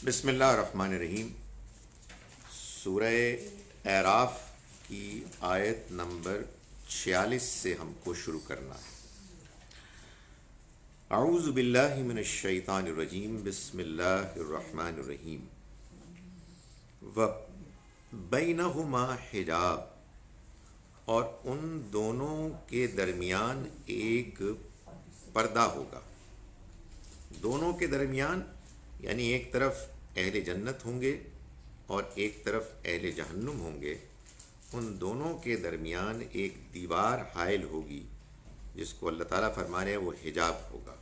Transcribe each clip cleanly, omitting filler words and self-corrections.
بسم اللہ الرحمن الرحیم۔ سورہ اعراف کی آیت نمبر 46 سے ہم کو شروع کرنا ہے۔ اعوذ باللہ من الشیطان الرجیم، بسم اللہ الرحمن الرحیم۔ وَبَيْنَهُمَا حجاب، اور ان دونوں کے درمیان ایک پردہ ہوگا۔ دونوں کے درمیان یعنی ایک طرف اہل جنت ہوں گے اور ایک طرف اہل جہنم ہوں گے، ان دونوں کے درمیان ایک دیوار حائل ہوگی جس کو اللہ تعالیٰ فرما رہے ہیں وہ حجاب ہوگا۔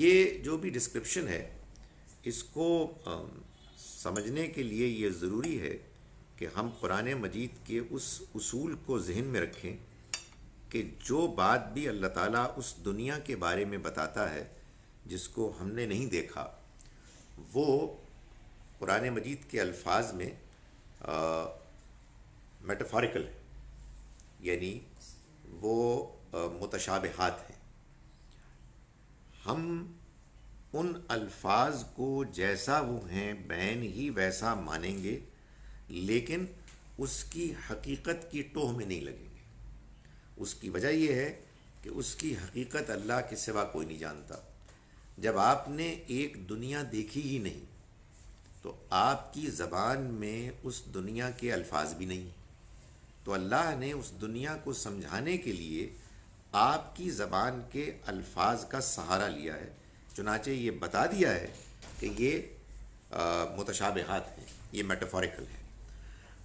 یہ جو بھی ڈسکرپشن ہے اس کو سمجھنے کے لیے یہ ضروری ہے کہ ہم قرآن مجید کے اس اصول کو ذہن میں رکھیں کہ جو بات بھی اللہ تعالیٰ اس دنیا کے بارے میں بتاتا ہے جس کو ہم نے نہیں دیکھا، وہ قرآن مجید کے الفاظ میں میٹافوریکل ہے، یعنی وہ متشابہات ہیں۔ ہم ان الفاظ کو جیسا وہ ہیں بین ہی ویسا مانیں گے، لیکن اس کی حقیقت کی ٹوہ میں نہیں لگیں گے۔ اس کی وجہ یہ ہے کہ اس کی حقیقت اللہ کے سوا کوئی نہیں جانتا۔ جب آپ نے ایک دنیا دیکھی ہی نہیں تو آپ کی زبان میں اس دنیا کے الفاظ بھی نہیں، تو اللہ نے اس دنیا کو سمجھانے کے لیے آپ کی زبان کے الفاظ کا سہارا لیا ہے، چنانچہ یہ بتا دیا ہے کہ یہ متشابہات ہیں، یہ میٹافوریکل ہے۔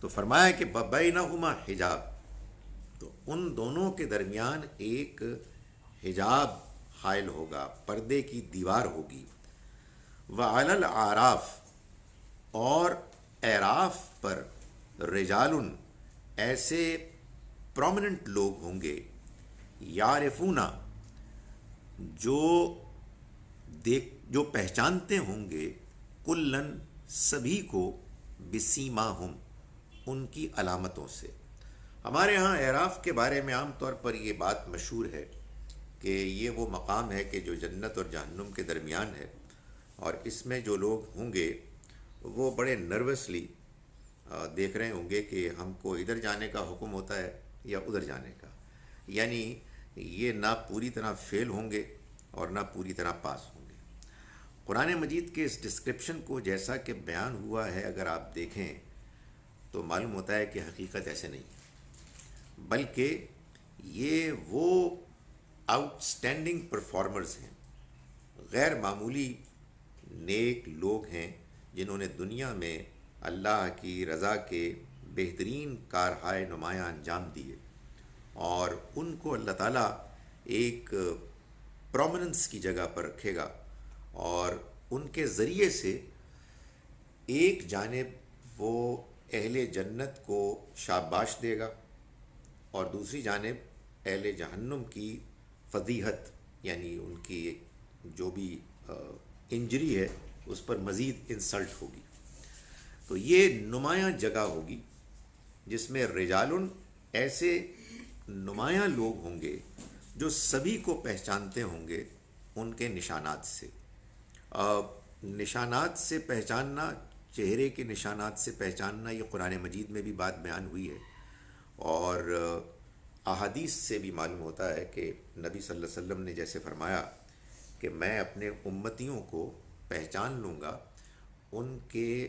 تو فرمایا کہ بَبَيْنَهُمَا حجاب، تو ان دونوں کے درمیان ایک حجاب حائل ہوگا، پردے کی دیوار ہوگی۔ وَعَلَى الْأَعْرَافِ، اور اعراف پر رجال، ایسے پرومیننٹ لوگ ہوں گے، یعرفون، جو پہچانتے ہوں گے، کلن، سبھی کو، بسیماہم، ان کی علامتوں سے۔ ہمارے ہاں اعراف کے بارے میں عام طور پر یہ بات مشہور ہے کہ یہ وہ مقام ہے کہ جو جنت اور جہنم کے درمیان ہے، اور اس میں جو لوگ ہوں گے وہ بڑے نروسلی دیکھ رہے ہوں گے کہ ہم کو ادھر جانے کا حکم ہوتا ہے یا ادھر جانے کا، یعنی یہ نہ پوری طرح فیل ہوں گے اور نہ پوری طرح پاس ہوں گے۔ قرآن مجید کے اس ڈسکرپشن کو جیسا کہ بیان ہوا ہے اگر آپ دیکھیں تو معلوم ہوتا ہے کہ حقیقت ایسے نہیں ہے، بلکہ یہ وہ آؤٹ اسٹینڈنگ پرفارمرز ہیں، غیر معمولی نیک لوگ ہیں جنہوں نے دنیا میں اللہ کی رضا کے بہترین کارہائے نمایاں انجام دیے، اور ان کو اللہ تعالیٰ ایک پرومیننس کی جگہ پر رکھے گا، اور ان کے ذریعے سے ایک جانب وہ اہل جنت کو شاباش دے گا اور دوسری جانب اہل جہنم کی فضیحت، یعنی ان کی جو بھی انجری ہے اس پر مزید انسلٹ ہوگی۔ تو یہ نمایاں جگہ ہوگی جس میں رجال، ایسے نمایاں لوگ ہوں گے جو سبھی کو پہچانتے ہوں گے ان کے نشانات سے۔ نشانات سے پہچاننا، چہرے کے نشانات سے پہچاننا، یہ قرآن مجید میں بھی بات بیان ہوئی ہے، اور احادیث سے بھی معلوم ہوتا ہے کہ نبی صلی اللہ علیہ وسلم نے جیسے فرمایا کہ میں اپنے امتیوں کو پہچان لوں گا ان کے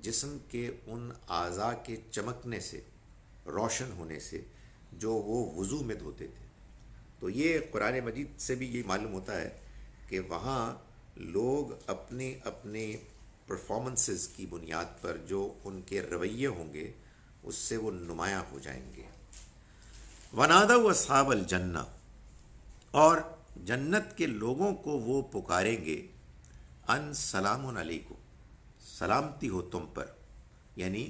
جسم کے ان اعضاء کے چمکنے سے، روشن ہونے سے جو وہ وضو میں دھوتے تھے۔ تو یہ قرآن مجید سے بھی یہ معلوم ہوتا ہے کہ وہاں لوگ اپنے اپنے پرفارمنسز کی بنیاد پر جو ان کے رویے ہوں گے اس سے وہ نمایاں ہو جائیں گے۔ وَنَادَوْا أَصْحَابَ الْجَنَّةِ، اور جنت کے لوگوں کو وہ پکاریں گے، ان سلام علیکم، سلامتی ہو تم پر، یعنی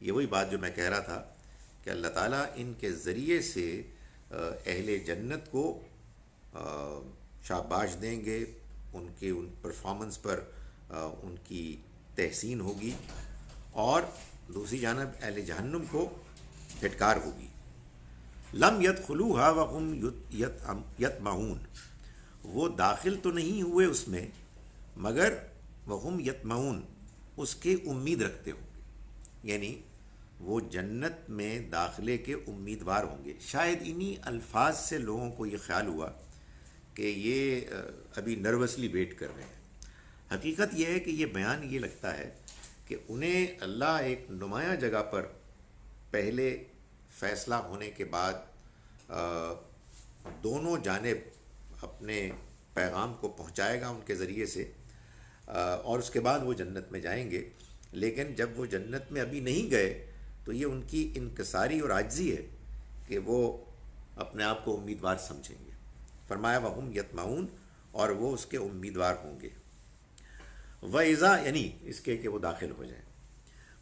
یہ وہی بات جو میں کہہ رہا تھا کہ اللہ تعالیٰ ان کے ذریعے سے اہل جنت کو شاباش دیں گے، ان کے ان پرفارمنس پر ان کی تحسین ہوگی، اور دوسری جانب اہل جہنم کو پھٹکار ہوگی۔ لم يدخلوها وهم یطمعون، وہ داخل تو نہیں ہوئے اس میں مگر وہم یطمعون، اس کے امید رکھتے ہوں گے، یعنی وہ جنت میں داخلے کے امیدوار ہوں گے۔ شاید انہی الفاظ سے لوگوں کو یہ خیال ہوا کہ یہ ابھی نروسلی ویٹ کر رہے ہیں۔ حقیقت یہ ہے کہ یہ بیان یہ لگتا ہے کہ انہیں اللہ ایک نمایاں جگہ پر پہلے فیصلہ ہونے کے بعد دونوں جانب اپنے پیغام کو پہنچائے گا ان کے ذریعے سے، اور اس کے بعد وہ جنت میں جائیں گے۔ لیکن جب وہ جنت میں ابھی نہیں گئے تو یہ ان کی انکساری اور عاجزی ہے کہ وہ اپنے آپ کو امیدوار سمجھیں گے۔ فرمایا وہم یطمعون، اور وہ اس کے امیدوار ہوں گے۔ وَإِذَا، یعنی اس کے کہ وہ داخل ہو جائیں۔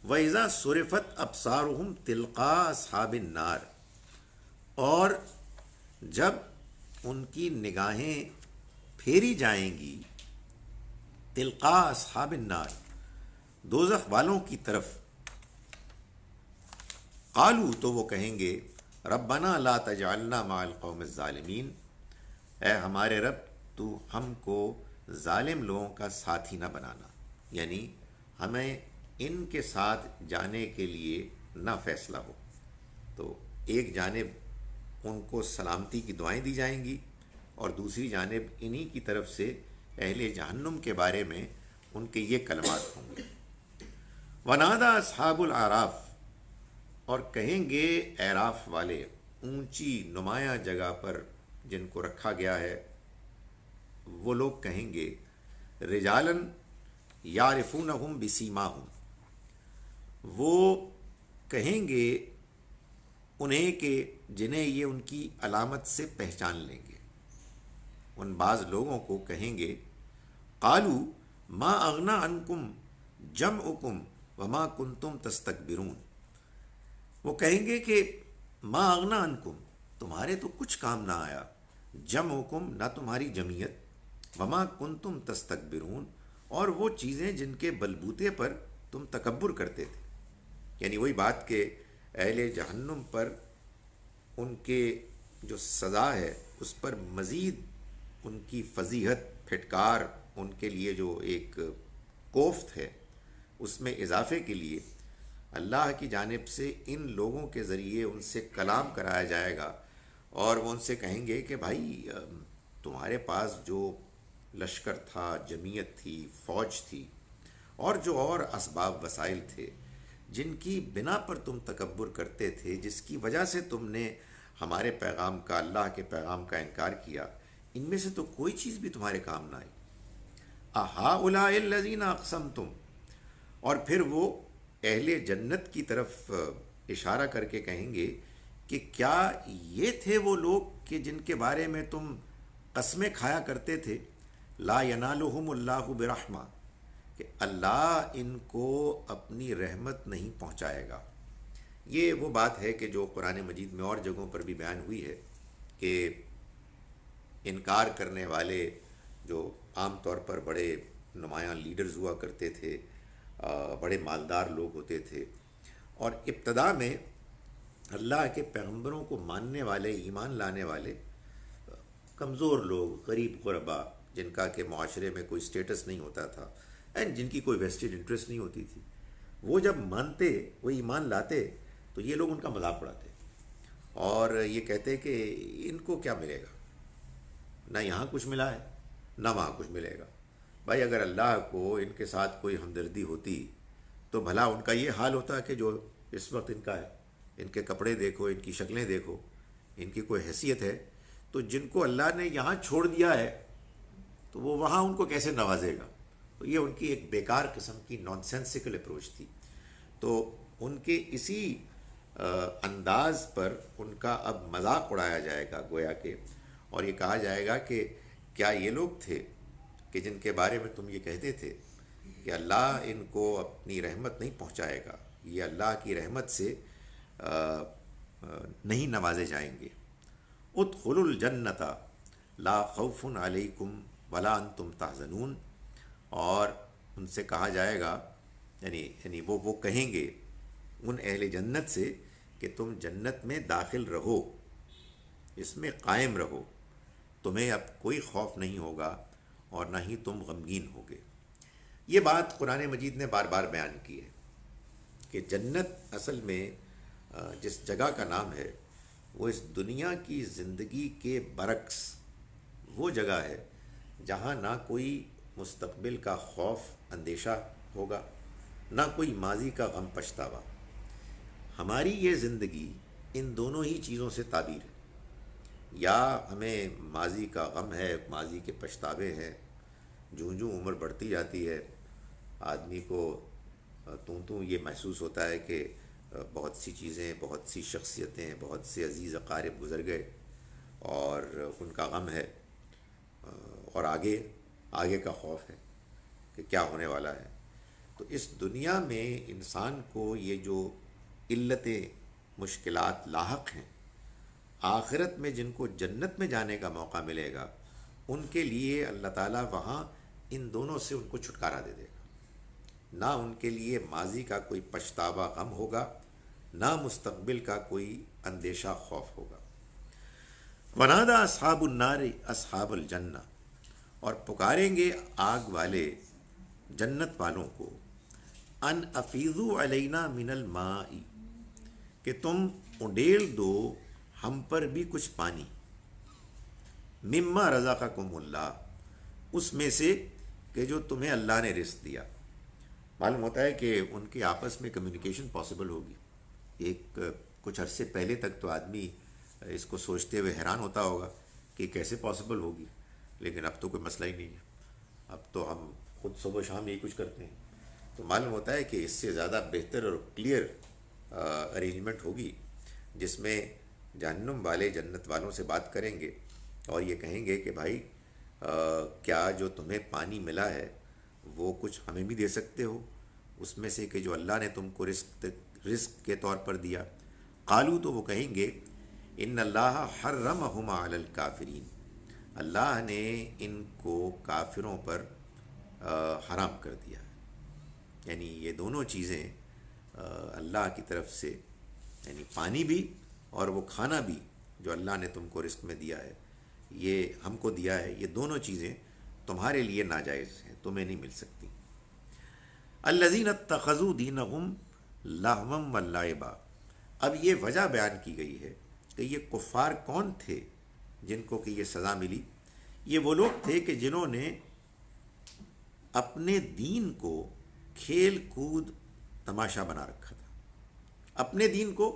وَإِذَا صُرِفَتْ أَبْصَارُهُمْ تِلْقَاءَ أَصْحَابِ النَّارِ، اور جب ان کی نگاہیں پھیری جائیں گی تلقاء اصحاب النار، دوزخ والوں کی طرف، قالو، تو وہ کہیں گے ربنا لا تجعلنا مع القوم الظالمین، اے ہمارے رب تو ہم کو ظالم لوگوں کا ساتھی نہ بنانا، یعنی ہمیں ان کے ساتھ جانے کے لیے نہ فیصلہ ہو۔ تو ایک جانب ان کو سلامتی کی دعائیں دی جائیں گی، اور دوسری جانب انہی کی طرف سے اہل جہنم کے بارے میں ان کے یہ کلمات ہوں گے۔ ونادى اصحاب الاعراف، اور کہیں گے اعراف والے، اونچی نمایاں جگہ پر جن کو رکھا گیا ہے، وہ لوگ کہیں گے رجالاً یعرفونہم بسیماہم، وہ کہیں گے انہیں کہ جنہیں یہ ان کی علامت سے پہچان لیں گے۔ ان بعض لوگوں کو کہیں گے قالو ما اغنا عنکم جمعکم وما کنتم تستکبرون، وہ کہیں گے کہ ما اغنا عنکم، تمہارے تو کچھ کام نہ آیا، جمعکم، نہ تمہاری جمعیت، وما کنتم تستکبرون، اور وہ چیزیں جن کے بلبوتے پر تم تکبر کرتے تھے۔ یعنی وہی بات کہ اہل جہنم پر ان کے جو سزا ہے اس پر مزید ان کی فضیحت، پھٹکار، ان کے لیے جو ایک کوفت ہے اس میں اضافے کے لیے اللہ کی جانب سے ان لوگوں کے ذریعے ان سے کلام کرایا جائے گا، اور وہ ان سے کہیں گے کہ بھائی تمہارے پاس جو لشکر تھا، جمعیت تھی، فوج تھی، اور جو اور اسباب وسائل تھے جن کی بنا پر تم تکبر کرتے تھے، جس کی وجہ سے تم نے ہمارے پیغام کا، اللہ کے پیغام کا انکار کیا، ان میں سے تو کوئی چیز بھی تمہارے کام نہ آئی۔ اہؤلاء الذین اقسمتم، اور پھر وہ اہل جنت کی طرف اشارہ کر کے کہیں گے کہ کیا یہ تھے وہ لوگ کہ جن کے بارے میں تم قسمیں کھایا کرتے تھے، لا ینالہم اللہ برحمہ، کہ اللہ ان کو اپنی رحمت نہیں پہنچائے گا۔ یہ وہ بات ہے کہ جو قرآن مجید میں اور جگہوں پر بھی بیان ہوئی ہے کہ انکار کرنے والے جو عام طور پر بڑے نمایاں لیڈرز ہوا کرتے تھے، بڑے مالدار لوگ ہوتے تھے، اور ابتدا میں اللہ کے پیغمبروں کو ماننے والے، ایمان لانے والے کمزور لوگ، غریب غربا، جن کا کہ معاشرے میں کوئی سٹیٹس نہیں ہوتا تھا، اینڈ جن کی کوئی ویسٹڈ انٹرسٹ نہیں ہوتی تھی، وہ جب مانتے، وہ ایمان لاتے، تو یہ لوگ ان کا مذاق اڑاتے اور یہ کہتے کہ ان کو کیا ملے گا، نہ یہاں کچھ ملا ہے نہ وہاں کچھ ملے گا۔ بھائی اگر اللہ کو ان کے ساتھ کوئی ہمدردی ہوتی تو بھلا ان کا یہ حال ہوتا کہ جو اس وقت ان کا ہے۔ ان کے کپڑے دیکھو، ان کی شکلیں دیکھو، ان کی کوئی حیثیت ہے، تو جن کو اللہ نے یہاں چھوڑ دیا ہے تو وہ وہاں ان کو کیسے نوازے گا؟ تو یہ ان کی ایک بیکار قسم کی نان سینسیکل اپروچ تھی۔ تو ان کے اسی انداز پر ان کا اب مذاق اڑایا جائے گا گویا کہ، اور یہ کہا جائے گا کہ کیا یہ لوگ تھے کہ جن کے بارے میں تم یہ کہتے تھے کہ اللہ ان کو اپنی رحمت نہیں پہنچائے گا، یہ اللہ کی رحمت سے نہیں نوازے جائیں گے۔ ادخلوا الجنت لا خوف علیکم ولا انتم تحزنون، اور ان سے کہا جائے گا، یعنی وہ کہیں گے ان اہل جنت سے کہ تم جنت میں داخل رہو، اس میں قائم رہو، تمہیں اب کوئی خوف نہیں ہوگا اور نہ ہی تم غمگین ہوگے۔ یہ بات قرآن مجید نے بار بار بیان کی ہے کہ جنت اصل میں جس جگہ کا نام ہے وہ اس دنیا کی زندگی کے برعکس وہ جگہ ہے جہاں نہ کوئی مستقبل کا خوف اندیشہ ہوگا، نہ کوئی ماضی کا غم پچھتاوا۔ ہماری یہ زندگی ان دونوں ہی چیزوں سے تعبیر ہے، یا ہمیں ماضی کا غم ہے، ماضی کے پچھتاوے ہیں، جوں جوں عمر بڑھتی جاتی ہے آدمی کو یہ محسوس ہوتا ہے کہ بہت سی چیزیں، بہت سی شخصیتیں، بہت سے عزیز اقارب گزر گئے اور ان کا غم ہے، اور آگے کا خوف ہے کہ کیا ہونے والا ہے۔ تو اس دنیا میں انسان کو یہ جو علتیں، مشکلات لاحق ہیں، آخرت میں جن کو جنت میں جانے کا موقع ملے گا ان کے لیے اللہ تعالیٰ وہاں ان دونوں سے ان کو چھٹکارا دے دے گا۔ نہ ان کے لیے ماضی کا کوئی پچھتاوا غم ہوگا، نہ مستقبل کا کوئی اندیشہ خوف ہوگا۔ ونادى اصحاب النار اصحاب الجنہ، اور پکاریں گے آگ والے جنت والوں کو، ان افیضوا علینا من الماء، کہ تم انڈیل دو ہم پر بھی کچھ پانی، مما رزقکم اللہ، اس میں سے کہ جو تمہیں اللہ نے رزق دیا۔ معلوم ہوتا ہے کہ ان کے آپس میں کمیونیکیشن پاسبل ہوگی۔ کچھ عرصے پہلے تک تو آدمی اس کو سوچتے ہوئے حیران ہوتا ہوگا کہ کیسے پاسبل ہوگی، لیکن اب تو کوئی مسئلہ ہی نہیں ہے، اب تو ہم خود صبح و شام یہی کچھ کرتے ہیں۔ تو معلوم ہوتا ہے کہ اس سے زیادہ بہتر اور کلیئر ارینجمنٹ ہوگی جس میں جہنم والے جنت والوں سے بات کریں گے اور یہ کہیں گے کہ بھائی کیا جو تمہیں پانی ملا ہے وہ کچھ ہمیں بھی دے سکتے ہو، اس میں سے کہ جو اللہ نے تم کو رزق کے طور پر دیا۔ قالو، تو وہ کہیں گے ان اللہ حرمہما علی الکافرین، اللہ نے ان کو کافروں پر حرام کر دیا۔ یعنی یہ دونوں چیزیں اللہ کی طرف سے، یعنی پانی بھی اور وہ کھانا بھی جو اللہ نے تم کو رزق میں دیا ہے، یہ ہم کو دیا ہے، یہ دونوں چیزیں تمہارے لیے ناجائز ہیں، تمہیں نہیں مل سکتی۔ الذین اتخذوا دینہم لہوا ولعبا، اب یہ وجہ بیان کی گئی ہے کہ یہ کفار کون تھے جن کو کہ یہ سزا ملی۔ یہ وہ لوگ تھے کہ جنہوں نے اپنے دین کو کھیل کود تماشا بنا رکھا تھا۔ اپنے دین کو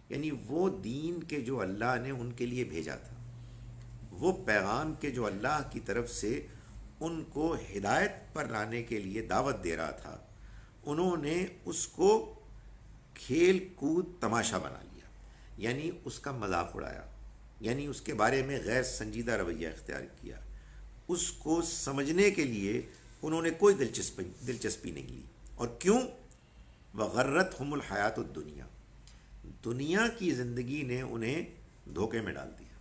یعنی وہ دین کے جو اللہ نے ان کے لیے بھیجا تھا، وہ پیغام کے جو اللہ کی طرف سے ان کو ہدایت پر لانے کے لیے دعوت دے رہا تھا، انہوں نے اس کو کھیل کود تماشا بنا لیا، یعنی اس کا مذاق اڑایا، یعنی اس کے بارے میں غیر سنجیدہ رویہ اختیار کیا، اس کو سمجھنے کے لیے انہوں نے کوئی دلچسپی نہیں لی۔ اور کیوں؟ وغرتہم الحیات الدنیا، دنیا کی زندگی نے انہیں دھوکے میں ڈال دیا،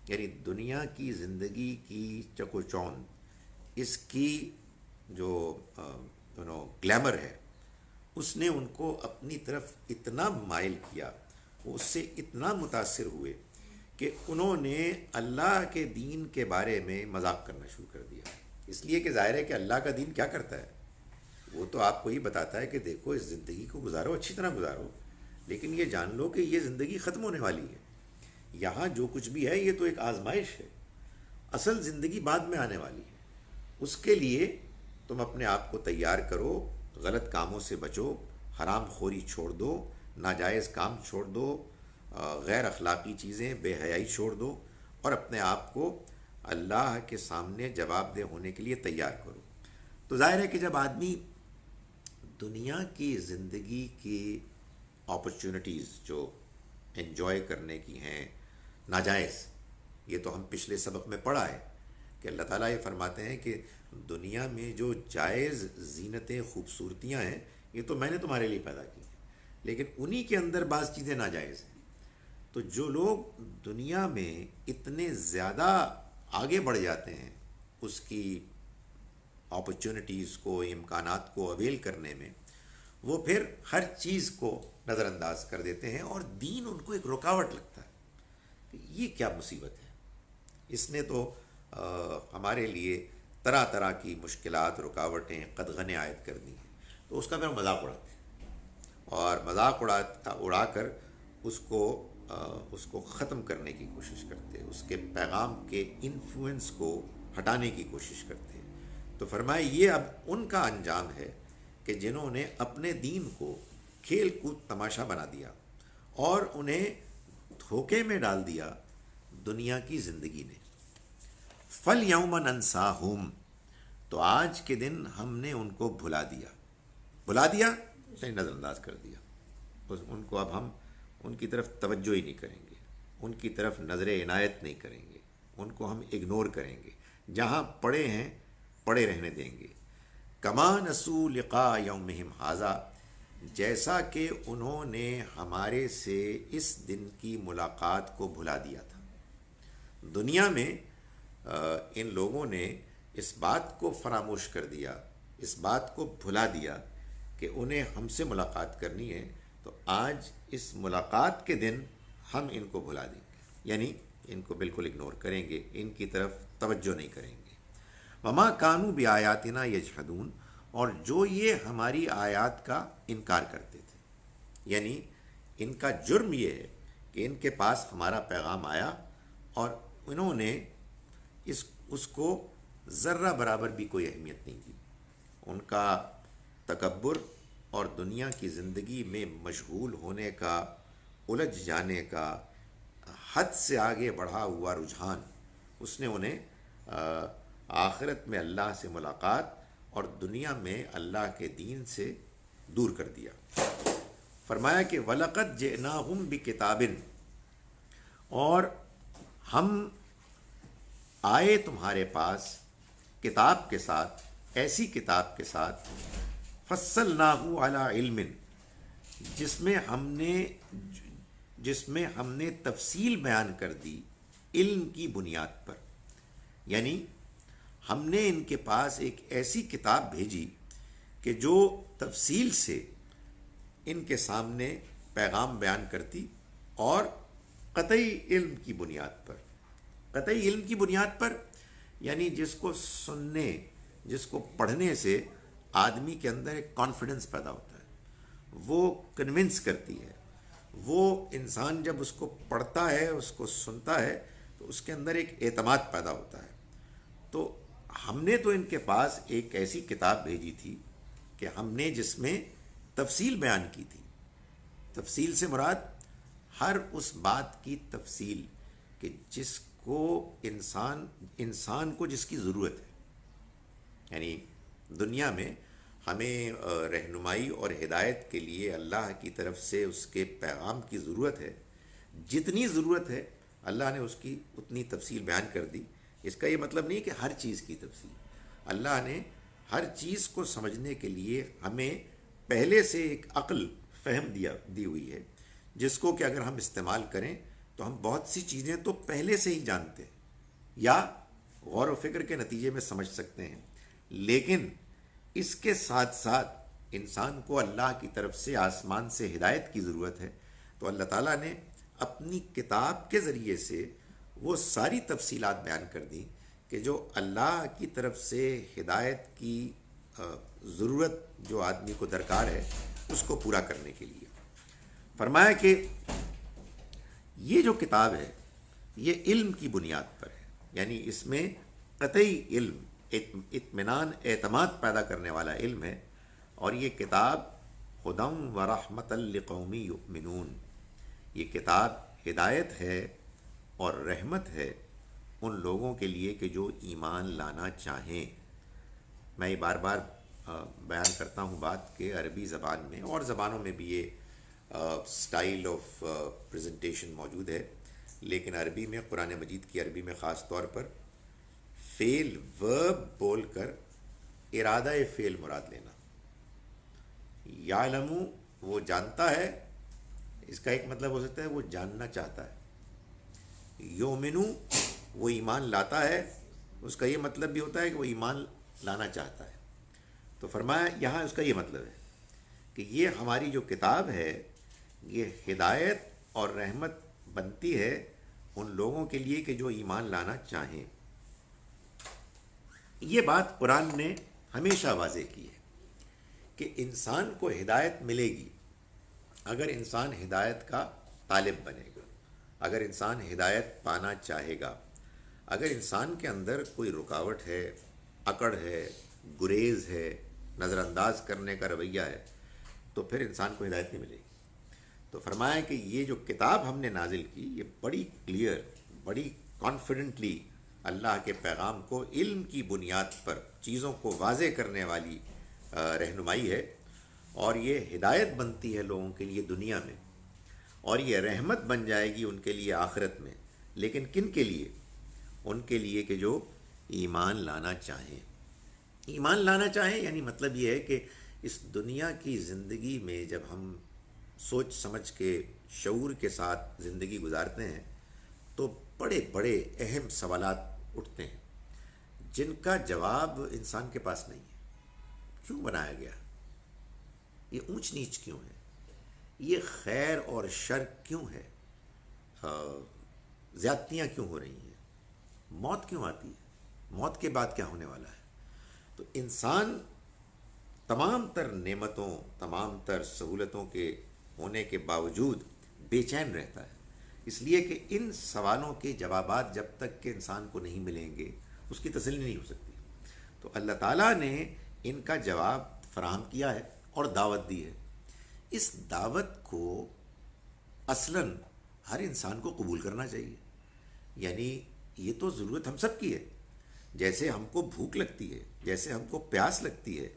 یعنی دنیا کی زندگی کی چک و چوند، اس کی جو گلیمر ہے، اس نے ان کو اپنی طرف اتنا مائل کیا، وہ اس سے اتنا متاثر ہوئے کہ انہوں نے اللہ کے دین کے بارے میں مذاق کرنا شروع کر دیا۔ اس لیے کہ ظاہر ہے کہ اللہ کا دین کیا کرتا ہے، وہ تو آپ کو یہ بتاتا ہے کہ دیکھو اس زندگی کو گزارو، اچھی طرح گزارو، لیکن یہ جان لو کہ یہ زندگی ختم ہونے والی ہے، یہاں جو کچھ بھی ہے یہ تو ایک آزمائش ہے، اصل زندگی بعد میں آنے والی ہے۔ اس کے لیے تم اپنے آپ کو تیار کرو، غلط کاموں سے بچو، حرام خوری چھوڑ دو، ناجائز کام چھوڑ دو، غیر اخلاقی چیزیں، بے حیائی چھوڑ دو، اور اپنے آپ کو اللہ کے سامنے جواب دہ ہونے کے لیے تیار کرو۔ تو ظاہر ہے کہ جب آدمی دنیا کی زندگی کی اپرچونٹیز جو انجوائے کرنے کی ہیں ناجائز، یہ تو ہم پچھلے سبق میں پڑھا ہے کہ اللہ تعالیٰ یہ فرماتے ہیں کہ دنیا میں جو جائز زینتیں، خوبصورتیاں ہیں، یہ تو میں نے تمہارے لیے پیدا کی ہیں، لیکن انہی کے اندر بعض چیزیں ناجائز ہیں۔ تو جو لوگ دنیا میں اتنے زیادہ آگے بڑھ جاتے ہیں اس کی اپرچونٹیز کو، امکانات کو اویل کرنے میں، وہ پھر ہر چیز کو نظر انداز کر دیتے ہیں اور دین ان کو ایک رکاوٹ لگتا ہے کہ یہ کیا مصیبت ہے، اس نے تو ہمارے لیے طرح طرح کی مشکلات، رکاوٹیں، قدغنیں عائد کر دی ہیں، تو اس کا پھر مذاق اڑاتے ہیں اور مذاق اڑا کر اس کو ختم کرنے کی کوشش کرتے ہیں، اس کے پیغام کے انفلوئنس کو ہٹانے کی کوشش کرتے ہیں۔ تو فرمایا یہ اب ان کا انجام ہے کہ جنہوں نے اپنے دین کو کھیل کود تماشا بنا دیا اور انہیں دھوکے میں ڈال دیا دنیا کی زندگی نے۔ فَالْيَوْمَ نَنْسَاهُمْ، تو آج کے دن ہم نے ان کو بھلا دیا نہیں، نظر انداز کر دیا، ان کو اب ہم ان کی طرف توجہ ہی نہیں کریں گے، ان کی طرف نظر عنایت نہیں کریں گے، ان کو ہم اگنور کریں گے، جہاں پڑے ہیں پڑے رہنے دیں گے۔ کما نسوا لقاء یومہم ھذا، جیسا کہ انہوں نے ہمارے سے اس دن کی ملاقات کو بھلا دیا تھا۔ دنیا میں ان لوگوں نے اس بات کو فراموش کر دیا، اس بات کو بھلا دیا کہ انہیں ہم سے ملاقات کرنی ہے، تو آج اس ملاقات کے دن ہم ان کو بھلا دیں گے، یعنی ان کو بالکل اگنور کریں گے، ان کی طرف توجہ نہیں کریں گے۔ وما کانوا بآیاتنا یجحدون، اور جو یہ ہماری آیات کا انکار کرتے تھے، یعنی ان کا جرم یہ ہے کہ ان کے پاس ہمارا پیغام آیا اور انہوں نے اس کو ذرہ برابر بھی کوئی اہمیت نہیں دی۔ ان کا تکبر اور دنیا کی زندگی میں مشغول ہونے کا، الجھ جانے کا، حد سے آگے بڑھا ہوا رجحان، اس نے انہیں آخرت میں اللہ سے ملاقات اور دنیا میں اللہ کے دین سے دور کر دیا۔ فرمایا کہ وَلَقَدْ جِئْنَاهُمْ بِكِتَابٍ، اور ہم آئے تمہارے پاس کتاب کے ساتھ، ایسی کتاب کے ساتھ فَصَّلْنَاهُ عَلَىٰ عِلْمٍ، جس میں ہم نے تفصیل بیان کر دی علم کی بنیاد پر، یعنی ہم نے ان کے پاس ایک ایسی کتاب بھیجی کہ جو تفصیل سے ان کے سامنے پیغام بیان کرتی، اور قطعی علم کی بنیاد پر۔ قطعی علم کی بنیاد پر یعنی جس کو سننے، جس کو پڑھنے سے آدمی کے اندر ایک کانفیڈنس پیدا ہوتا ہے، وہ کنونس کرتی ہے، وہ انسان جب اس کو پڑھتا ہے، اس کو سنتا ہے، تو اس کے اندر ایک اعتماد پیدا ہوتا ہے۔ تو ہم نے تو ان کے پاس ایک ایسی کتاب بھیجی تھی کہ ہم نے جس میں تفصیل بیان کی تھی۔ تفصیل سے مراد ہر اس بات کی تفصیل کہ جس کو انسان کو جس کی ضرورت ہے، یعنی دنیا میں ہمیں رہنمائی اور ہدایت کے لیے اللہ کی طرف سے اس کے پیغام کی ضرورت ہے، جتنی ضرورت ہے اللہ نے اس کی اتنی تفصیل بیان کر دی۔ اس کا یہ مطلب نہیں کہ ہر چیز کی تفصیل، اللہ نے ہر چیز کو سمجھنے کے لیے ہمیں پہلے سے ایک عقل فہم دی ہوئی ہے، جس کو کہ اگر ہم استعمال کریں تو ہم بہت سی چیزیں تو پہلے سے ہی جانتے ہیں یا غور و فکر کے نتیجے میں سمجھ سکتے ہیں، لیکن اس کے ساتھ ساتھ انسان کو اللہ کی طرف سے آسمان سے ہدایت کی ضرورت ہے، تو اللہ تعالیٰ نے اپنی کتاب کے ذریعے سے وہ ساری تفصیلات بیان کر دی کہ جو اللہ کی طرف سے ہدایت کی ضرورت جو آدمی کو درکار ہے، اس کو پورا کرنے کے لیے۔ فرمایا کہ یہ جو کتاب ہے یہ علم کی بنیاد پر ہے، یعنی اس میں قطعی علم، اطمینان، اعتماد پیدا کرنے والا علم ہے، اور یہ کتاب ہدی و رحمۃ لقوم یؤمنون، یہ کتاب ہدایت ہے اور رحمت ہے ان لوگوں کے لیے کہ جو ایمان لانا چاہیں۔ میں یہ بار بار بیان کرتا ہوں بات کہ عربی زبان میں اور زبانوں میں بھی یہ سٹائل آف پریزنٹیشن موجود ہے، لیکن عربی میں، قرآن مجید کی عربی میں خاص طور پر فعل ورب بول کر ارادہ فعل مراد لینا۔ یعلم وہ جانتا ہے، اس کا ایک مطلب ہو سکتا ہے وہ جاننا چاہتا ہے۔ یومنو وہ ایمان لاتا ہے، اس کا یہ مطلب بھی ہوتا ہے کہ وہ ایمان لانا چاہتا ہے۔ تو فرمایا یہاں اس کا یہ مطلب ہے کہ یہ ہماری جو کتاب ہے یہ ہدایت اور رحمت بنتی ہے ان لوگوں کے لیے کہ جو ایمان لانا چاہیں۔ یہ بات قرآن نے ہمیشہ واضح کی ہے کہ انسان کو ہدایت ملے گی اگر انسان ہدایت کا طالب بنے گا، اگر انسان ہدایت پانا چاہے گا۔ اگر انسان کے اندر کوئی رکاوٹ ہے، اکڑ ہے، گریز ہے، نظر انداز کرنے کا رویہ ہے، تو پھر انسان کو ہدایت نہیں ملے گی۔ تو فرمایا کہ یہ جو کتاب ہم نے نازل کی، یہ بڑی کلیئر، بڑی کانفیڈنٹلی اللہ کے پیغام کو علم کی بنیاد پر چیزوں کو واضح کرنے والی رہنمائی ہے، اور یہ ہدایت بنتی ہے لوگوں کے لیے دنیا میں، اور یہ رحمت بن جائے گی ان کے لیے آخرت میں۔ لیکن کن کے لیے؟ ان کے لیے کہ جو ایمان لانا چاہیں۔ ایمان لانا چاہیں یعنی مطلب یہ ہے کہ اس دنیا کی زندگی میں جب ہم سوچ سمجھ کے شعور کے ساتھ زندگی گزارتے ہیں تو بڑے بڑے اہم سوالات اٹھتے ہیں جن کا جواب انسان کے پاس نہیں ہے۔ کیوں بنایا گیا؟ یہ اونچ نیچ کیوں ہے؟ یہ خیر اور شر کیوں ہے؟ زیادتیاں کیوں ہو رہی ہیں؟ موت کیوں آتی ہے؟ موت کے بعد کیا ہونے والا ہے؟ تو انسان تمام تر نعمتوں، تمام تر سہولتوں کے ہونے کے باوجود بے چین رہتا ہے، اس لیے کہ ان سوالوں کے جوابات جب تک کہ انسان کو نہیں ملیں گے اس کی تسلی نہیں ہو سکتی۔ تو اللہ تعالیٰ نے ان کا جواب فراہم کیا ہے اور دعوت دی ہے۔ اس دعوت کو اصلاً ہر انسان کو قبول کرنا چاہیے۔ یعنی یہ تو ضرورت ہم سب کی ہے، جیسے ہم کو بھوک لگتی ہے، جیسے ہم کو پیاس لگتی ہے،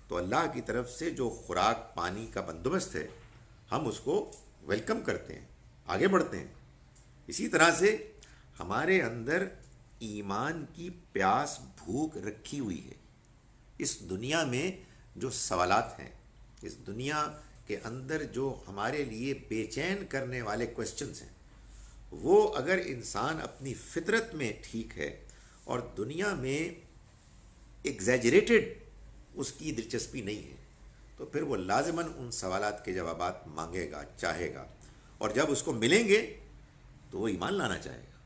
تو اللہ کی طرف سے جو خوراک پانی کا بندوبست ہے ہم اس کو ویلکم کرتے ہیں، آگے بڑھتے ہیں۔ اسی طرح سے ہمارے اندر ایمان کی پیاس بھوک رکھی ہوئی ہے۔ اس دنیا میں جو سوالات ہیں، اس دنیا کے اندر جو ہمارے لیے بے چین کرنے والے کوشچنز ہیں، وہ اگر انسان اپنی فطرت میں ٹھیک ہے اور دنیا میں ایگزیجریٹڈ اس کی دلچسپی نہیں ہے، تو پھر وہ لازماً ان سوالات کے جوابات مانگے گا، چاہے گا، اور جب اس کو ملیں گے تو وہ ایمان لانا چاہے گا۔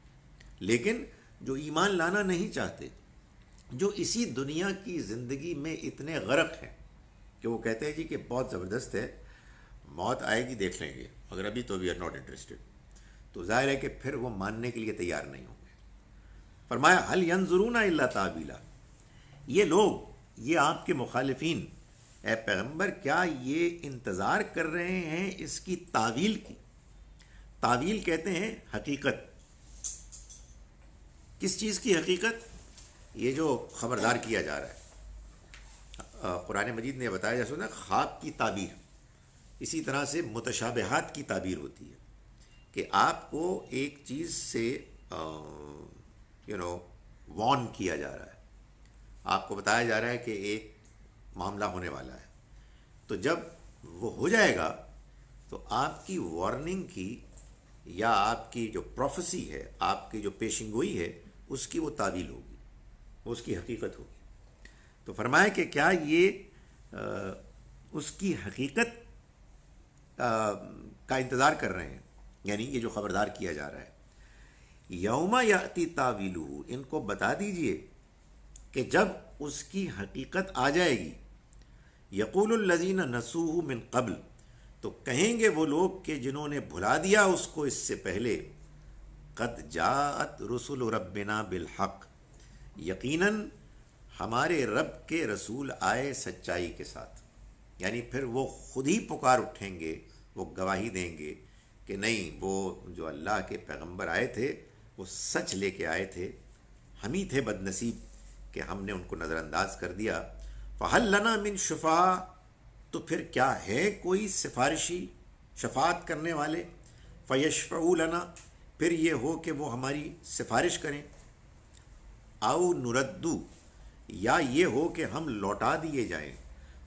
لیکن جو ایمان لانا نہیں چاہتے، جو اسی دنیا کی زندگی میں اتنے غرق ہیں کہ وہ کہتے ہیں جی کہ بہت زبردست ہے، موت آئے گی دیکھ لیں گے، مگر ابھی تو وی آر ناٹ انٹرسٹڈ، تو ظاہر ہے کہ پھر وہ ماننے کے لیے تیار نہیں ہوں گے۔ فرمایا هل ينظرون الا تعبیلا، یہ لوگ، یہ آپ کے مخالفین، اے پیغمبر کیا یہ انتظار کر رہے ہیں اس کی تعویل کی؟ تعویل کہتے ہیں حقیقت۔ کس چیز کی حقیقت؟ یہ جو خبردار کیا جا رہا ہے۔ قرآن مجید نے بتایا جیسے نا خواب کی تعبیر، اسی طرح سے متشابہات کی تعبیر ہوتی ہے کہ آپ کو ایک چیز سے وارن کیا جا رہا ہے، آپ کو بتایا جا رہا ہے کہ ایک معاملہ ہونے والا ہے، تو جب وہ ہو جائے گا تو آپ کی وارننگ کی یا آپ کی جو پروفیسی ہے، آپ کی جو پیشن گوئی ہے، اس کی وہ تعویل ہوگی، وہ اس کی حقیقت ہوگی۔ تو فرمایا کہ کیا یہ اس کی حقیقت کا انتظار کر رہے ہیں، یعنی یہ جو خبردار کیا جا رہا ہے۔ یوم یاتی تاویلہ، ان کو بتا دیجئے کہ جب اس کی حقیقت آ جائے گی، یقول الذین نسوہ من قبل، تو کہیں گے وہ لوگ کہ جنہوں نے بھلا دیا اس کو اس سے پہلے، قد جاءت رسل ربنا بالحق، یقیناً ہمارے رب کے رسول آئے سچائی کے ساتھ۔ یعنی پھر وہ خود ہی پکار اٹھیں گے، وہ گواہی دیں گے کہ نہیں، وہ جو اللہ کے پیغمبر آئے تھے وہ سچ لے کے آئے تھے، ہم ہی تھے بد نصیب کہ ہم نے ان کو نظر انداز کر دیا۔ فَهَلْ لَنَا مِن شُفَعَاء، تو پھر کیا ہے کوئی سفارشی، شفاعت کرنے والے؟ فَيَشْفَعُوا لَنَا، پھر یہ ہو کہ وہ ہماری سفارش کریں۔ اَوْ نُرَدُّ، یا یہ ہو کہ ہم لوٹا دیے جائیں۔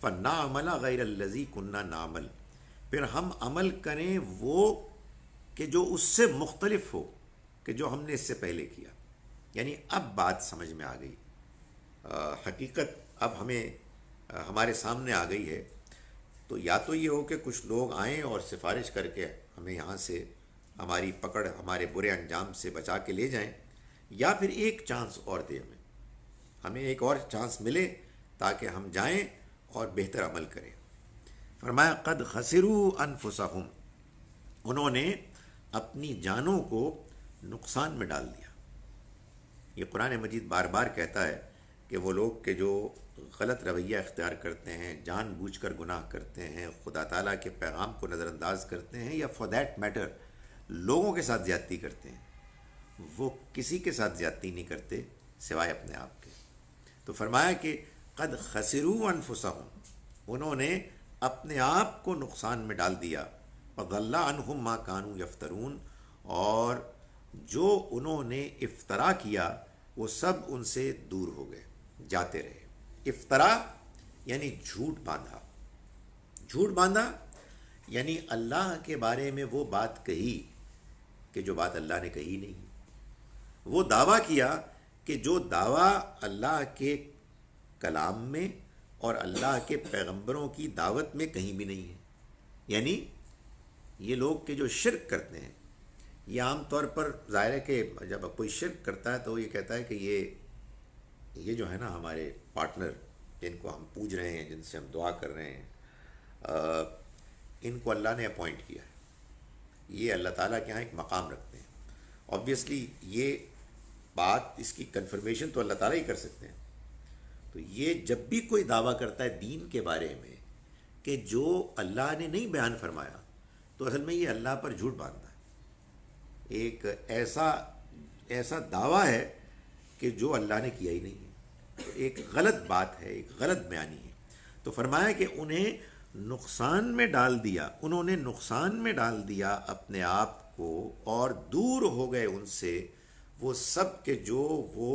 فَنَعْمَلَ غَيْرَ الَّذِي كُنَّا نَعْمَلُ، پھر ہم عمل کریں وہ کہ جو اس سے مختلف ہو کہ جو ہم نے اس سے پہلے کیا۔ یعنی اب بات سمجھ میں آ گئی، حقیقت اب ہمیں ہمارے سامنے آ گئی ہے۔ تو یا تو یہ ہو کہ کچھ لوگ آئیں اور سفارش کر کے ہمیں یہاں سے ہماری پکڑ، ہمارے برے انجام سے بچا کے لے جائیں، یا پھر ایک چانس اور دے ہمیں، ہمیں ایک اور چانس ملے تاکہ ہم جائیں اور بہتر عمل کریں۔ فرمایا قد خسروا انفسہم، انہوں نے اپنی جانوں کو نقصان میں ڈال دیا۔ یہ قرآن مجید بار بار کہتا ہے کہ وہ لوگ کہ جو غلط رویہ اختیار کرتے ہیں، جان بوجھ کر گناہ کرتے ہیں، خدا تعالیٰ کے پیغام کو نظر انداز کرتے ہیں، یا فار دیٹ میٹر لوگوں کے ساتھ زیادتی کرتے ہیں، وہ کسی کے ساتھ زیادتی نہیں کرتے سوائے اپنے آپ کے۔ تو فرمایا کہ قد خسروا انفسہم، انہوں نے اپنے آپ کو نقصان میں ڈال دیا، وضل عنہم ما کانوا یفترون، اور جو انہوں نے افطرا کیا وہ سب ان سے دور ہو گئے، جاتے رہے۔ افطرا یعنی جھوٹ باندھا، جھوٹ باندھا یعنی اللہ کے بارے میں وہ بات کہی کہ جو بات اللہ نے کہی نہیں، وہ دعویٰ کیا کہ جو دعویٰ اللہ کے کلام میں اور اللہ کے پیغمبروں کی دعوت میں کہیں بھی نہیں ہے۔ یعنی یہ لوگ کہ جو شرک کرتے ہیں، یہ عام طور پر ظاہر ہے کہ جب کوئی شرک کرتا ہے تو یہ کہتا ہے کہ یہ جو ہے نا ہمارے پارٹنر جن کو ہم پوج رہے ہیں، جن سے ہم دعا کر رہے ہیں، ان کو اللہ نے اپوائنٹ کیا ہے، یہ اللہ تعالیٰ کے ہاں ایک مقام رکھتے ہیں۔ آبویسلی یہ بات، اس کی کنفرمیشن تو اللہ تعالیٰ ہی کر سکتے ہیں۔ تو یہ جب بھی کوئی دعویٰ کرتا ہے دین کے بارے میں کہ جو اللہ نے نہیں بیان فرمایا، تو اصل میں یہ اللہ پر جھوٹ باندھتا ہے، ایک ایسا دعویٰ ہے کہ جو اللہ نے کیا ہی نہیں ہے، تو ایک غلط بات ہے، ایک غلط بیانی ہے۔ تو فرمایا کہ انہیں نقصان میں ڈال دیا، انہوں نے نقصان میں ڈال دیا اپنے آپ کو، اور دور ہو گئے ان سے وہ سب کہ جو وہ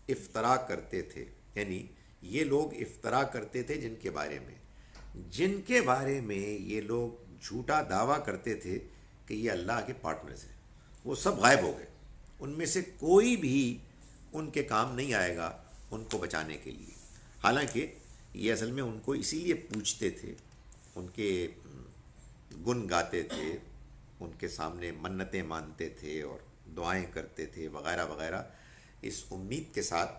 افطرا کرتے تھے۔ یعنی یہ لوگ افطرا کرتے تھے جن کے بارے میں یہ لوگ جھوٹا دعویٰ کرتے تھے کہ یہ اللہ کے پارٹنرز ہیں، وہ سب غائب ہو گئے، ان میں سے کوئی بھی ان کے کام نہیں آئے گا ان کو بچانے کے لیے۔ حالانکہ یہ اصل میں ان کو اسی لیے پوچھتے تھے، ان کے گن گاتے تھے، ان کے سامنے منتیں مانتے تھے اور دعائیں کرتے تھے وغیرہ وغیرہ، اس امید کے ساتھ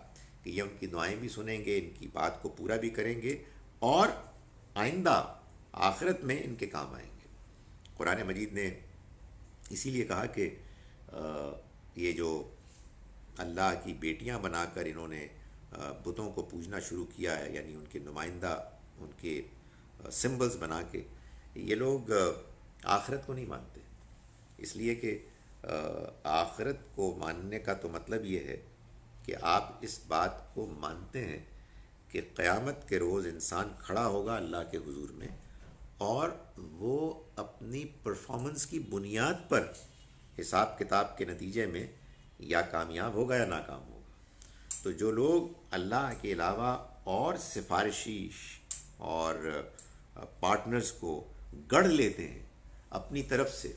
کہ یہ ان کی دعائیں بھی سنیں گے، ان کی بات کو پورا بھی کریں گے، اور آئندہ آخرت میں ان کے کام آئیں گے۔ قرآن مجید نے اسی لیے کہا کہ یہ جو اللہ کی بیٹیاں بنا کر انہوں نے بتوں کو پوجنا شروع کیا ہے، یعنی ان کے نمائندہ، ان کے سمبلز بنا کے، یہ لوگ آخرت کو نہیں مانتے، اس لیے کہ آخرت کو ماننے کا تو مطلب یہ ہے کہ آپ اس بات کو مانتے ہیں کہ قیامت کے روز انسان کھڑا ہوگا اللہ کے حضور میں، اور وہ اپنی پرفارمنس کی بنیاد پر حساب کتاب کے نتیجے میں یا کامیاب ہوگا یا ناکام ہوگا۔ تو جو لوگ اللہ کے علاوہ اور سفارشی اور پارٹنرز کو گڑھ لیتے ہیں اپنی طرف سے،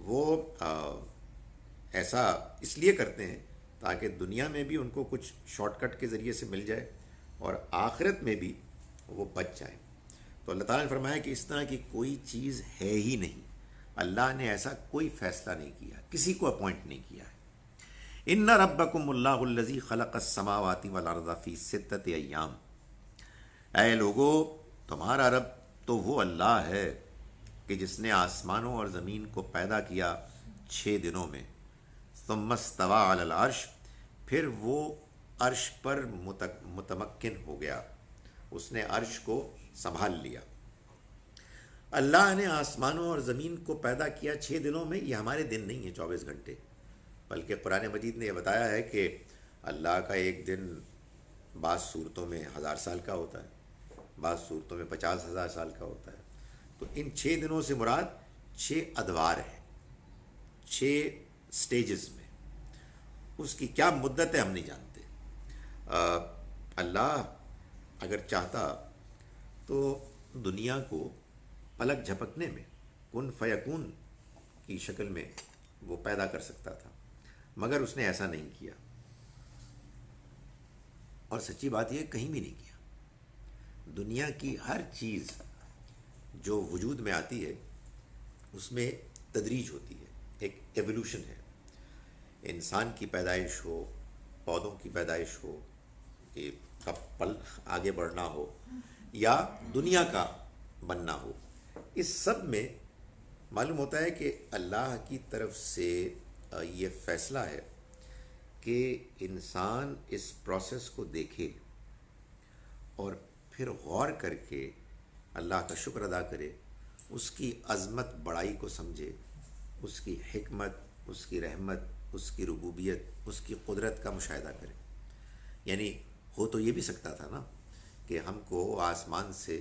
وہ ایسا اس لیے کرتے ہیں تاکہ دنیا میں بھی ان کو کچھ شارٹ کٹ کے ذریعے سے مل جائے اور آخرت میں بھی وہ بچ جائیں۔ تو اللہ تعالیٰ نے فرمایا کہ اس طرح کی کوئی چیز ہے ہی نہیں، اللہ نے ایسا کوئی فیصلہ نہیں کیا، کسی کو اپوائنٹ نہیں کیا ہے۔ ان ربکم اللہ الذی خلق السماوات والارض فی ستۃ ایام، اے لوگو تمہارا رب تو وہ اللہ ہے کہ جس نے آسمانوں اور زمین کو پیدا کیا 6 دنوں میں، ثم استوى علی العرش، پھر وہ عرش پر متمکن ہو گیا، اس نے عرش کو سنبھال لیا۔ اللہ نے آسمانوں اور زمین کو پیدا کیا 6 دنوں میں، یہ ہمارے دن نہیں ہیں 24 گھنٹے، بلکہ قرآن مجید نے یہ بتایا ہے کہ اللہ کا ایک دن بعض صورتوں میں 1000 سال کا ہوتا ہے، بعض صورتوں میں 50,000 سال کا ہوتا ہے۔ تو ان 6 دنوں سے مراد 6 ادوار ہیں، 6 سٹیجز میں۔ اس کی کیا مدت ہے ہم نہیں جانتے۔ اللہ اگر چاہتا تو دنیا کو پلک جھپکنے میں کن فیکون کی شکل میں وہ پیدا کر سکتا تھا، مگر اس نے ایسا نہیں کیا، اور سچی بات یہ کہیں بھی نہیں کیا۔ دنیا کی ہر چیز جو وجود میں آتی ہے اس میں تدریج ہوتی ہے، ایک ایولیوشن ہے۔ انسان کی پیدائش ہو، پودوں کی پیدائش ہو، یہ کب پل آگے بڑھنا ہو یا دنیا کا بننا ہو، اس سب میں معلوم ہوتا ہے کہ اللہ کی طرف سے یہ فیصلہ ہے کہ انسان اس پروسیس کو دیکھے اور پھر غور کر کے اللہ کا شکر ادا کرے، اس کی عظمت بڑائی کو سمجھے، اس کی حکمت، اس کی رحمت، اس کی ربوبیت، اس کی قدرت کا مشاہدہ کرے۔ یعنی ہو تو یہ بھی سکتا تھا نا کہ ہم کو آسمان سے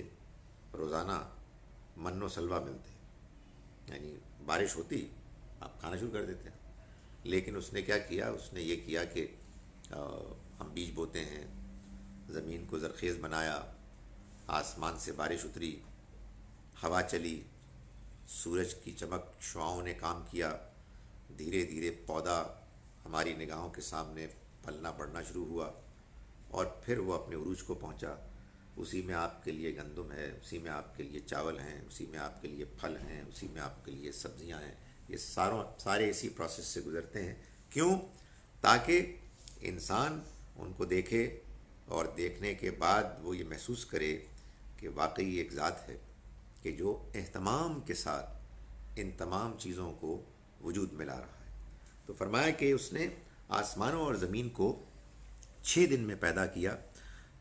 روزانہ من و سلوہ ملتے، یعنی بارش ہوتی آپ کھانا شروع کر دیتے ہیں، لیکن اس نے کیا کیا؟ اس نے یہ کیا کہ ہم بیج بوتے ہیں، زمین کو زرخیز بنایا، آسمان سے بارش اتری، ہوا چلی، سورج کی چمک شعاؤں نے کام کیا، دھیرے دھیرے پودا ہماری نگاہوں کے سامنے پلنا بڑھنا شروع ہوا، اور پھر وہ اپنے عروج کو پہنچا۔ اسی میں آپ کے لیے گندم ہے، اسی میں آپ کے لیے چاول ہیں، اسی میں آپ کے لیے پھل ہیں، اسی میں آپ کے لیے سبزیاں ہیں۔ یہ سارے اسی پروسیس سے گزرتے ہیں۔ کیوں؟ تاکہ انسان ان کو دیکھے اور دیکھنے کے بعد وہ یہ محسوس کرے کہ واقعی ایک ذات ہے کہ جو اہتمام کے ساتھ ان تمام چیزوں کو وجود میں لا رہا ہے۔ تو فرمایا کہ اس نے آسمانوں اور زمین کو 6 دن میں پیدا کیا۔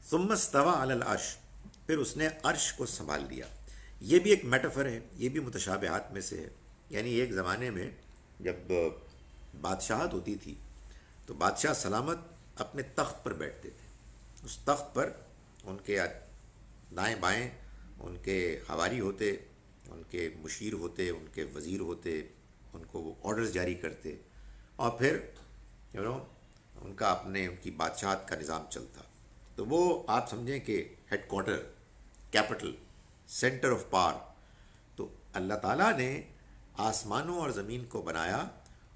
ثم استوى علی العرش، پھر اس نے عرش کو سنبھال لیا۔ یہ بھی ایک میٹافر ہے، یہ بھی متشابہات میں سے ہے۔ یعنی ایک زمانے میں جب بادشاہت ہوتی تھی تو بادشاہ سلامت اپنے تخت پر بیٹھتے تھے، اس تخت پر ان کے دائیں بائیں ان کے حواری ہوتے، ان کے مشیر ہوتے، ان کے وزیر ہوتے، ان کو وہ آرڈرز جاری کرتے، اور پھر ان کا ان کی بادشاہت کا نظام چلتا۔ تو وہ آپ سمجھیں کہ headquarter, capital, centre of power. تو اللہ تعالیٰ نے آسمانوں اور زمین کو بنایا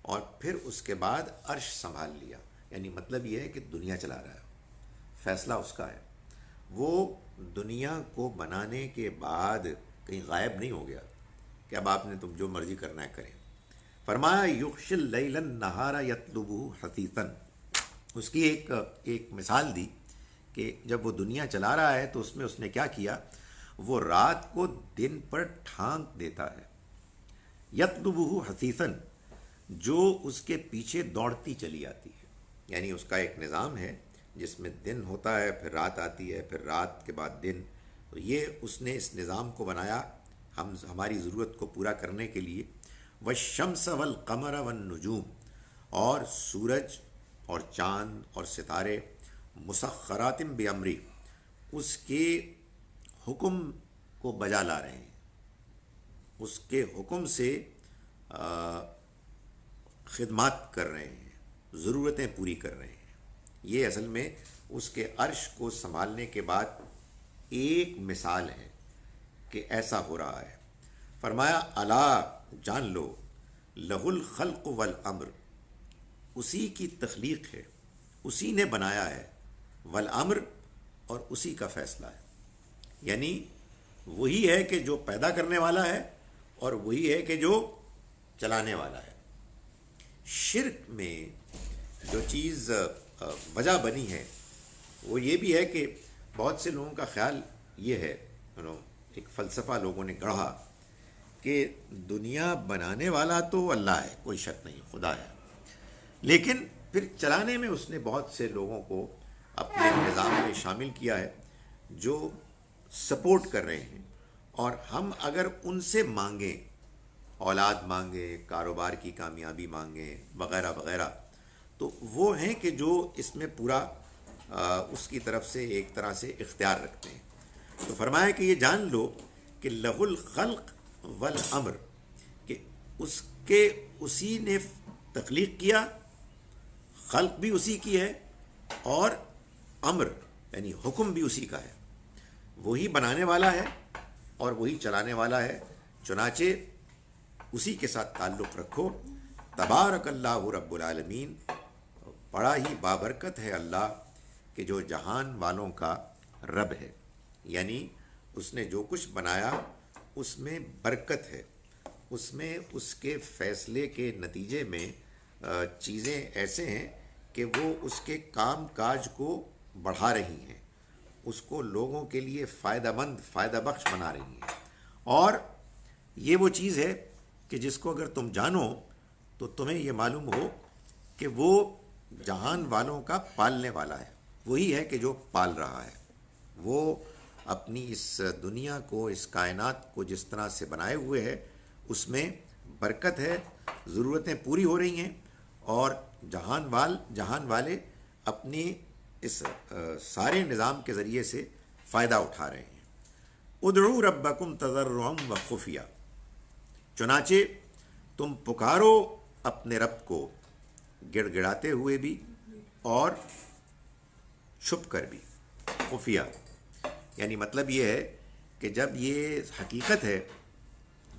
اور پھر اس کے بعد عرش سنبھال لیا۔ یعنی مطلب یہ ہے کہ دنیا چلا رہا ہے، فیصلہ اس کا ہے۔ وہ دنیا کو بنانے کے بعد کہیں غائب نہیں ہو گیا کہ اب آپ نے تم جو مرضی کرنا ہے کریں۔ فرمایا یغش اللیل النہار یطلبہ حثیثا، اس کی ایک مثال دی کہ جب وہ دنیا چلا رہا ہے تو اس میں اس نے کیا کیا؟ وہ رات کو دن پر ٹھانک دیتا ہے، یطلبہ حثیثا، جو اس کے پیچھے دوڑتی چلی آتی ہے۔ یعنی اس کا ایک نظام ہے جس میں دن ہوتا ہے، پھر رات آتی ہے، پھر رات کے بعد دن۔ تو یہ اس نے اس نظام کو بنایا ہماری ضرورت کو پورا کرنے کے لیے۔ والشمس والقمر والنجوم، اور سورج اور چاند اور ستارے مسخرات بامری، اس کے حکم کو بجا لا رہے ہیں، اس کے حکم سے خدمات کر رہے ہیں، ضرورتیں پوری کر رہے ہیں۔ یہ اصل میں اس کے عرش کو سنبھالنے کے بعد ایک مثال ہے کہ ایسا ہو رہا ہے۔ فرمایا الا، جان لو، لہ الخلق والامر، اسی کی تخلیق ہے، اسی نے بنایا ہے، والامر، اور اسی کا فیصلہ ہے۔ یعنی وہی ہے کہ جو پیدا کرنے والا ہے اور وہی ہے کہ جو چلانے والا ہے۔ شرک میں جو چیز وجہ بنی ہے وہ یہ بھی ہے کہ بہت سے لوگوں کا خیال یہ ہے، ایک فلسفہ لوگوں نے گڑھا کہ دنیا بنانے والا تو اللہ ہے، کوئی شک نہیں، خدا ہے، لیکن پھر چلانے میں اس نے بہت سے لوگوں کو اپنے نظام میں شامل کیا ہے جو سپورٹ کر رہے ہیں، اور ہم اگر ان سے مانگیں، اولاد مانگیں، کاروبار کی کامیابی مانگیں، وغیرہ وغیرہ، تو وہ ہیں کہ جو اس میں پورا اس کی طرف سے ایک طرح سے اختیار رکھتے ہیں۔ تو فرمایا کہ یہ جان لو کہ لہ الخلق والامر، کہ اسی نے تخلیق کیا، خلق بھی اسی کی ہے، اور امر یعنی حکم بھی اسی کا ہے۔ وہی بنانے والا ہے اور وہی چلانے والا ہے، چنانچہ اسی کے ساتھ تعلق رکھو۔ تبارک اللہ رب العالمین، بڑا ہی بابرکت ہے اللہ کہ جو جہان والوں کا رب ہے۔ یعنی اس نے جو کچھ بنایا اس میں برکت ہے، اس میں اس کے فیصلے کے نتیجے میں چیزیں ایسے ہیں کہ وہ اس کے کام کاج کو بڑھا رہی ہیں، اس کو لوگوں کے لیے فائدہ مند، فائدہ بخش بنا رہی ہیں. اور یہ وہ چیز ہے کہ جس کو اگر تم جانو تو تمہیں یہ معلوم ہو کہ وہ جہان والوں کا پالنے والا ہے. وہی ہے کہ جو پال رہا ہے. وہ اپنی اس دنیا کو، اس کائنات کو جس طرح سے بنائے ہوئے ہے، اس میں برکت ہے، ضرورتیں پوری ہو رہی ہیں، اور جہان والے اپنی اس سارے نظام کے ذریعے سے فائدہ اٹھا رہے ہیں. ادعوا ربکم تضرعا و خفیہ، چنانچہ تم پکارو اپنے رب کو گڑ گڑاتے ہوئے بھی اور چھپ کر بھی. خفیہ یعنی مطلب یہ ہے کہ جب یہ حقیقت ہے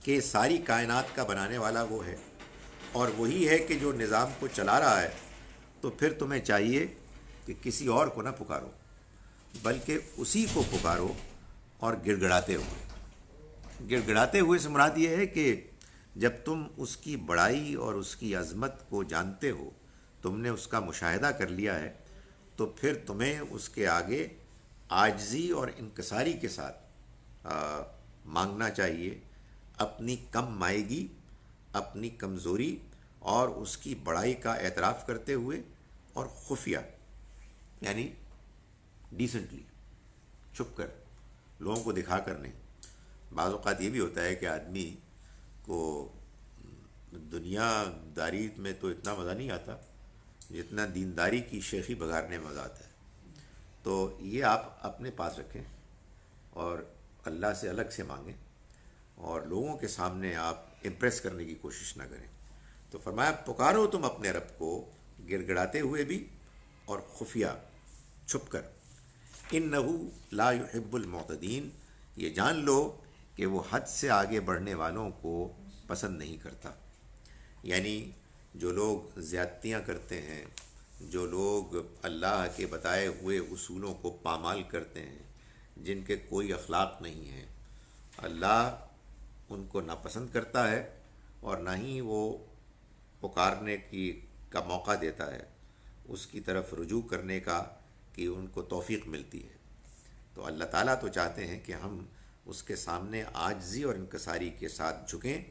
کہ ساری کائنات کا بنانے والا وہ ہے اور وہی ہے کہ جو نظام کو چلا رہا ہے، تو پھر تمہیں چاہیے کہ کسی اور کو نہ پکارو بلکہ اسی کو پکارو، اور گڑ گڑاتے ہوئے. گڑ گڑاتے ہوئے سے مراد یہ ہے کہ جب تم اس کی بڑائی اور اس کی عظمت کو جانتے ہو، تم نے اس کا مشاہدہ کر لیا ہے، تو پھر تمہیں اس کے آگے عاجزی اور انکساری کے ساتھ مانگنا چاہیے، اپنی کم مائگی، اپنی کمزوری اور اس کی بڑائی کا اعتراف کرتے ہوئے، اور خفیہ یعنی ڈیسنٹلی، چھپ کر، لوگوں کو دکھا کر نہیں. بعض اوقات یہ بھی ہوتا ہے کہ آدمی کو دنیا داری میں تو اتنا مزہ نہیں آتا جتنا دینداری کی شیخی بگارنے میں مزہ آتا ہے. تو یہ آپ اپنے پاس رکھیں اور اللہ سے الگ سے مانگیں، اور لوگوں کے سامنے آپ امپریس کرنے کی کوشش نہ کریں. تو فرمایا پکارو تم اپنے رب کو گڑ گڑاتے ہوئے بھی اور خفیہ، چھپ کر. انہ لا يحب المعتدین، یہ جان لو کہ وہ حد سے آگے بڑھنے والوں کو پسند نہیں کرتا. یعنی جو لوگ زیادتیاں کرتے ہیں، جو لوگ اللہ کے بتائے ہوئے اصولوں کو پامال کرتے ہیں، جن کے کوئی اخلاق نہیں ہیں، اللہ ان کو ناپسند کرتا ہے، اور نہ ہی وہ پکارنے کا موقع دیتا ہے، اس کی طرف رجوع کرنے کا کہ ان کو توفیق ملتی ہے. تو اللہ تعالیٰ تو چاہتے ہیں کہ ہم اس کے سامنے عاجزی اور انکساری کے ساتھ جھکیں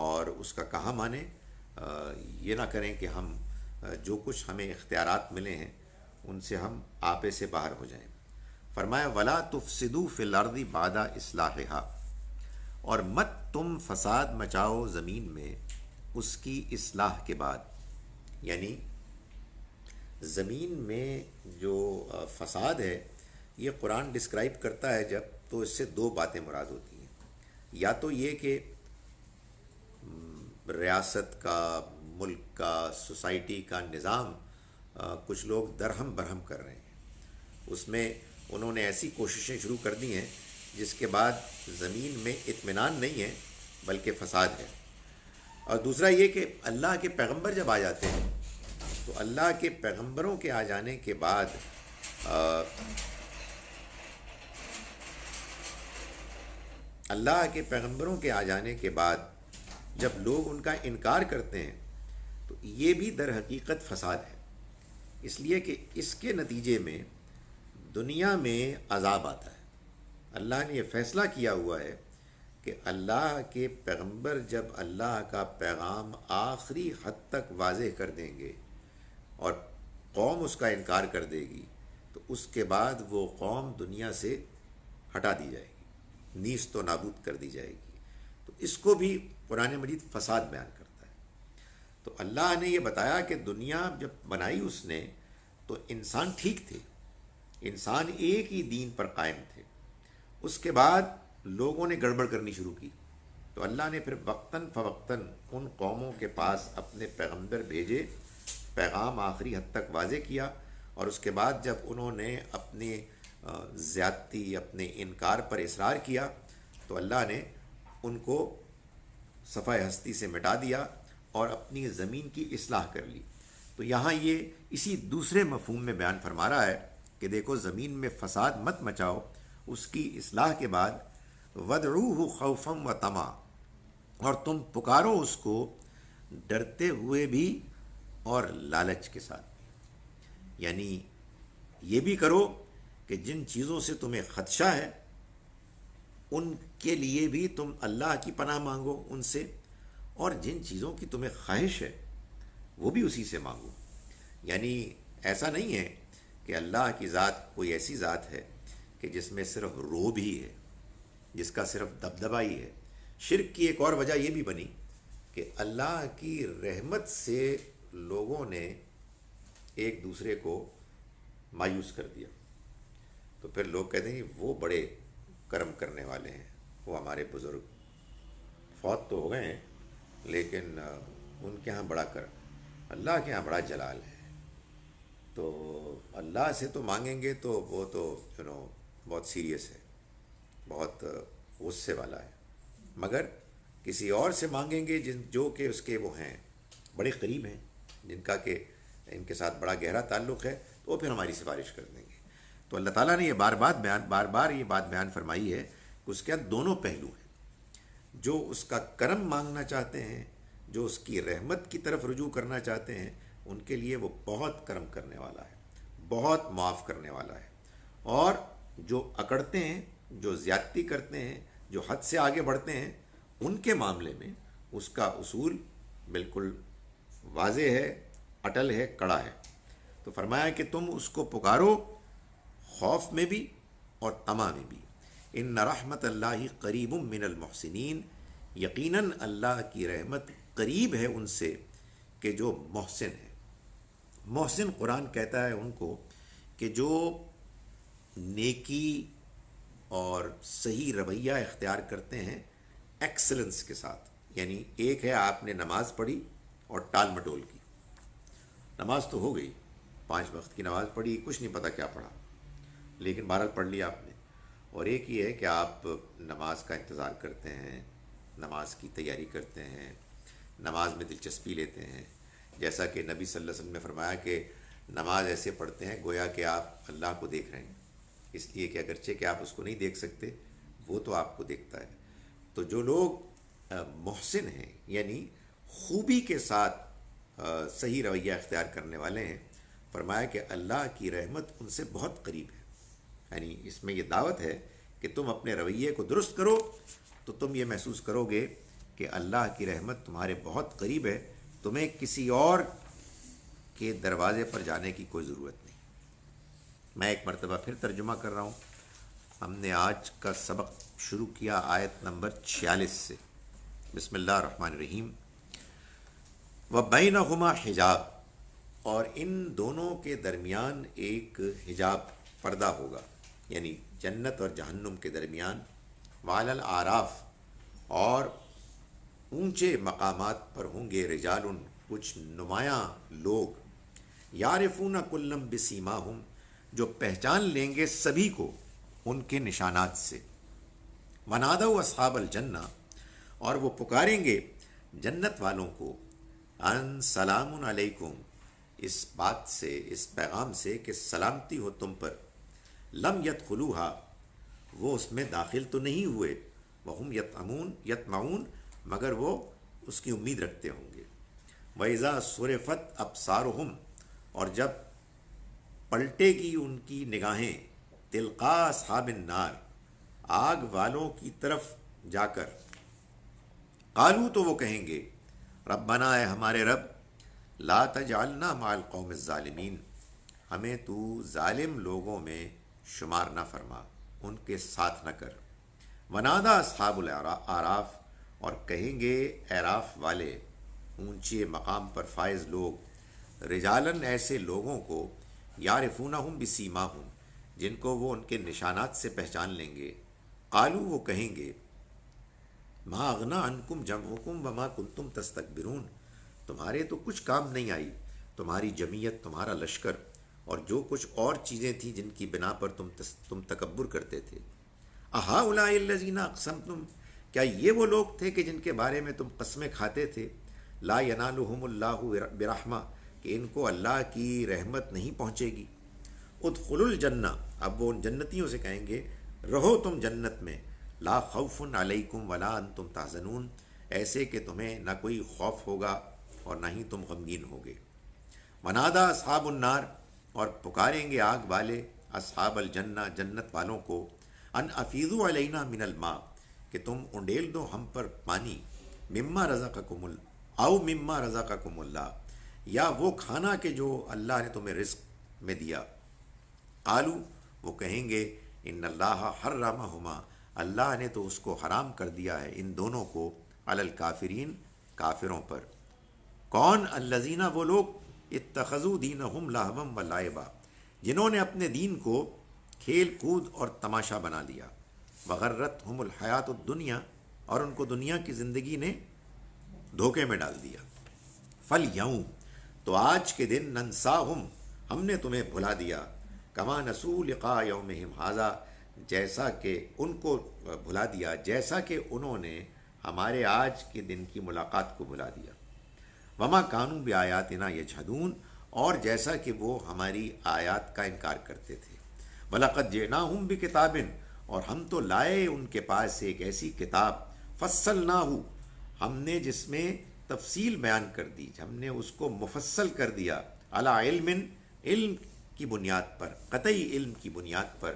اور اس کا کہا مانیں. یہ نہ کریں کہ ہم جو کچھ ہمیں اختیارات ملے ہیں ان سے ہم آپے سے باہر ہو جائیں. فرمایا ولا تفسدوا فی الارض بعد اصلاحها، اور مت تم فساد مچاؤ زمین میں اس کی اصلاح کے بعد. یعنی زمین میں جو فساد ہے یہ قرآن ڈسکرائب کرتا ہے جب، تو اس سے دو باتیں مراد ہوتی ہیں. یا تو یہ کہ ریاست کا، ملک کا، سوسائٹی کا نظام کچھ لوگ درہم برہم کر رہے ہیں، اس میں انہوں نے ایسی کوششیں شروع کر دی ہیں جس کے بعد زمین میں اطمینان نہیں ہے بلکہ فساد ہے. اور دوسرا یہ کہ اللہ کے پیغمبر جب آ جاتے ہیں تو اللہ کے پیغمبروں کے آ جانے کے بعد جب لوگ ان کا انکار کرتے ہیں تو یہ بھی در حقیقت فساد ہے. اس لیے کہ اس کے نتیجے میں دنیا میں عذاب آتا ہے. اللہ نے یہ فیصلہ کیا ہوا ہے کہ اللہ کے پیغمبر جب اللہ کا پیغام آخری حد تک واضح کر دیں گے اور قوم اس کا انکار کر دے گی، تو اس کے بعد وہ قوم دنیا سے ہٹا دی جائے گی، نیست و نابود کر دی جائے گی. تو اس کو بھی قرآن مجید فساد بیان کرتا ہے. تو اللہ نے یہ بتایا کہ دنیا جب بنائی اس نے تو انسان ٹھیک تھے، انسان ایک ہی دین پر قائم تھے. اس کے بعد لوگوں نے گڑبڑ کرنی شروع کی تو اللہ نے پھر وقتاً فوقتاً ان قوموں کے پاس اپنے پیغمبر بھیجے، پیغام آخری حد تک واضح کیا، اور اس کے بعد جب انہوں نے اپنی زیادتی، اپنے انکار پر اصرار کیا تو اللہ نے ان کو صفحہ ہستی سے مٹا دیا اور اپنی زمین کی اصلاح کر لی. تو یہاں یہ اسی دوسرے مفہوم میں بیان فرما رہا ہے کہ دیکھو زمین میں فساد مت مچاؤ، اس کی اصلاح کے بعد وَادْعُوهُ خَوْفًا وَطَمَعًا، اور تم پکارو اس کو ڈرتے ہوئے بھی اور لالچ کے ساتھ بھی. یعنی یہ بھی کرو کہ جن چیزوں سے تمہیں خدشہ ہے ان کے لیے بھی تم اللہ کی پناہ مانگو ان سے، اور جن چیزوں کی تمہیں خواہش ہے وہ بھی اسی سے مانگو۔ یعنی ایسا نہیں ہے کہ اللہ کی ذات کوئی ایسی ذات ہے کہ جس میں صرف روب ہی ہے، جس کا صرف دبدبہ ہی ہے۔ شرک کی ایک اور وجہ یہ بھی بنی کہ اللہ کی رحمت سے لوگوں نے ایک دوسرے کو مایوس کر دیا، تو پھر لوگ کہتے ہیں کہ وہ بڑے کرم کرنے والے ہیں، وہ ہمارے بزرگ فوت تو ہو گئے ہیں لیکن ان کے ہاں بڑا کرم، اللہ کے ہاں بڑا جلال ہے۔ تو اللہ سے تو مانگیں گے تو وہ تو بہت سیریس ہے، بہت غصے والا ہے، مگر کسی اور سے مانگیں گے جو کہ اس کے وہ ہیں، بڑے قریب ہیں، جن کا کہ ان کے ساتھ بڑا گہرا تعلق ہے، تو وہ پھر ہماری سفارش کر دیں گے۔ تو اللہ تعالیٰ نے یہ بار بار یہ بات بیان فرمائی ہے کہ اس کے دونوں پہلو ہیں۔ جو اس کا کرم مانگنا چاہتے ہیں، جو اس کی رحمت کی طرف رجوع کرنا چاہتے ہیں، ان کے لیے وہ بہت کرم کرنے والا ہے، بہت معاف کرنے والا ہے، اور جو اکڑتے ہیں، جو زیادتی کرتے ہیں، جو حد سے آگے بڑھتے ہیں، ان کے معاملے میں اس کا اصول بالکل واضح ہے، اٹل ہے، کڑا ہے۔ تو فرمایا کہ تم اس کو پکارو خوف میں بھی اور طمع میں بھی۔ ان رحمت اللہ قریب من المحسنین، یقیناً اللہ کی رحمت قریب ہے ان سے کہ جو محسن ہے۔ محسن قرآن کہتا ہے ان کو کہ جو نیکی اور صحیح رویہ اختیار کرتے ہیں ایکسلنس کے ساتھ۔ یعنی ایک ہے آپ نے نماز پڑھی اور ٹال مٹول کی، نماز تو ہو گئی، 5 وقت کی نماز پڑھی، کچھ نہیں پتہ کیا پڑھا لیکن بہرحال پڑھ لیا آپ نے۔ اور ایک یہ ہے کہ آپ نماز کا انتظار کرتے ہیں، نماز کی تیاری کرتے ہیں، نماز میں دلچسپی لیتے ہیں، جیسا کہ نبی صلی اللہ علیہ وسلم نے فرمایا کہ نماز ایسے پڑھتے ہیں گویا کہ آپ اللہ کو دیکھ رہے ہیں، اس لیے کہ اگرچہ کہ آپ اس کو نہیں دیکھ سکتے وہ تو آپ کو دیکھتا ہے۔ تو جو لوگ محسن ہیں یعنی خوبی کے ساتھ صحیح رویہ اختیار کرنے والے ہیں، فرمایا کہ اللہ کی رحمت ان سے بہت قریب ہے۔ یعنی اس میں یہ دعوت ہے کہ تم اپنے رویے کو درست کرو تو تم یہ محسوس کرو گے کہ اللہ کی رحمت تمہارے بہت قریب ہے، تمہیں کسی اور کے دروازے پر جانے کی کوئی ضرورت نہیں۔ میں ایک مرتبہ پھر ترجمہ کر رہا ہوں۔ ہم نے آج کا سبق شروع کیا آیت نمبر 46 سے۔ بسم اللہ الرحمن الرحیم۔ وَبَيْنَهُمَا حجاب، اور ان دونوں کے درمیان ایک حجاب، پردہ ہوگا، یعنی جنت اور جہنم کے درمیان۔ وعلی الاعراف، اور اونچے مقامات پر ہوں گے، رجال، کچھ نمایاں لوگ، یعرفون کلا بسیماہم، جو پہچان لیں گے سبھی کو ان کے نشانات سے۔ ونادوا اصحاب الجنہ، اور وہ پکاریں گے جنت والوں کو، ان سلام علیکم، اس بات سے، اس پیغام سے کہ سلامتی ہو تم پر۔ لم يدخلوها، وہ اس میں داخل تو نہیں ہوئے، وہم یطمعون، مگر وہ اس کی امید رکھتے ہوں گے۔ وَإِذَا صُرِفَتْ أَبْصَارُهُمْ، اور جب پلٹے گی ان کی نگاہیں، تلقاء اصحاب النار، آگ والوں کی طرف جا کر، قالو، تو وہ کہیں گے، ربنا، اے ہمارے رب، لا تجعلنا مع القوم الظالمین، ہمیں تو ظالم لوگوں میں شمار نہ فرما، ان کے ساتھ نہ کر۔ ونادا اصحاب الاعراف، اور کہیں گے اعراف والے، اونچے مقام پر فائز لوگ، رجالن، ایسے لوگوں کو، یعرفونہم بسیماہم، جن کو وہ ان کے نشانات سے پہچان لیں گے۔ قالو، وہ کہیں گے، ما اغنا عنکم جمعکم وما کنتم تستکبرون، تمہارے تو کچھ کام نہیں آئی تمہاری جمعیت، تمہارا لشکر، اور جو کچھ اور چیزیں تھیں جن کی بنا پر تم تکبر کرتے تھے۔ اہؤلاء الذین اقسمتم، کیا یہ وہ لوگ تھے کہ جن کے بارے میں تم قسمیں کھاتے تھے، لا ینالہم اللہ برحمہ، کہ ان کو اللہ کی رحمت نہیں پہنچے گی۔ ادخلوا الجنہ، اب وہ ان جنتیوں سے کہیں گے، رہو تم جنت میں، لا خوف علیکم ولا انتم تحزنون، ایسے کہ تمہیں نہ کوئی خوف ہوگا اور نہ ہی تم غمگین ہوگے۔ ونادا اصحاب النار، اور پکاریں گے آگ والے اصحاب الجنہ جنت والوں کو ان افیضوا علینا من الماء کہ تم انڈیل دو ہم پر پانی مما رزقکم او مما رزقکم اللہ یا وہ کھانا کہ جو اللہ نے تمہیں رزق میں دیا. قالو وہ کہیں گے ان اللہ حرمہما اللہ نے تو اس کو حرام کر دیا ہے ان دونوں کو علی الکافرین کافروں پر. کون؟ الذین وہ لوگ اتخذوا دینہم لہوا و لعبا جنہوں نے اپنے دین کو کھیل کود اور تماشا بنا لیا. وغرتہم الحیات الدنیا اور ان کو دنیا کی زندگی نے دھوکے میں ڈال دیا. فالیوم تو آج کے دن ننساہم ہم نے تمہیں بھلا دیا کما نسوا لقاء یومہم ھذا جیسا کہ ان کو بھلا دیا جیسا کہ انہوں نے ہمارے آج کے دن کی ملاقات کو بھلا دیا. وما کانوا بآیاتنا یجحدون اور جیسا کہ وہ ہماری آیات کا انکار کرتے تھے. وَلَقَدْ جِئْنَاهُمْ بِكِتَابٍ اور ہم تو لائے ان کے پاس ایک ایسی کتاب فصلناہ ہم نے جس میں تفصیل بیان کر دی ہم نے اس کو مفصل کر دیا علی علم علم کی بنیاد پر قطعی علم کی بنیاد پر.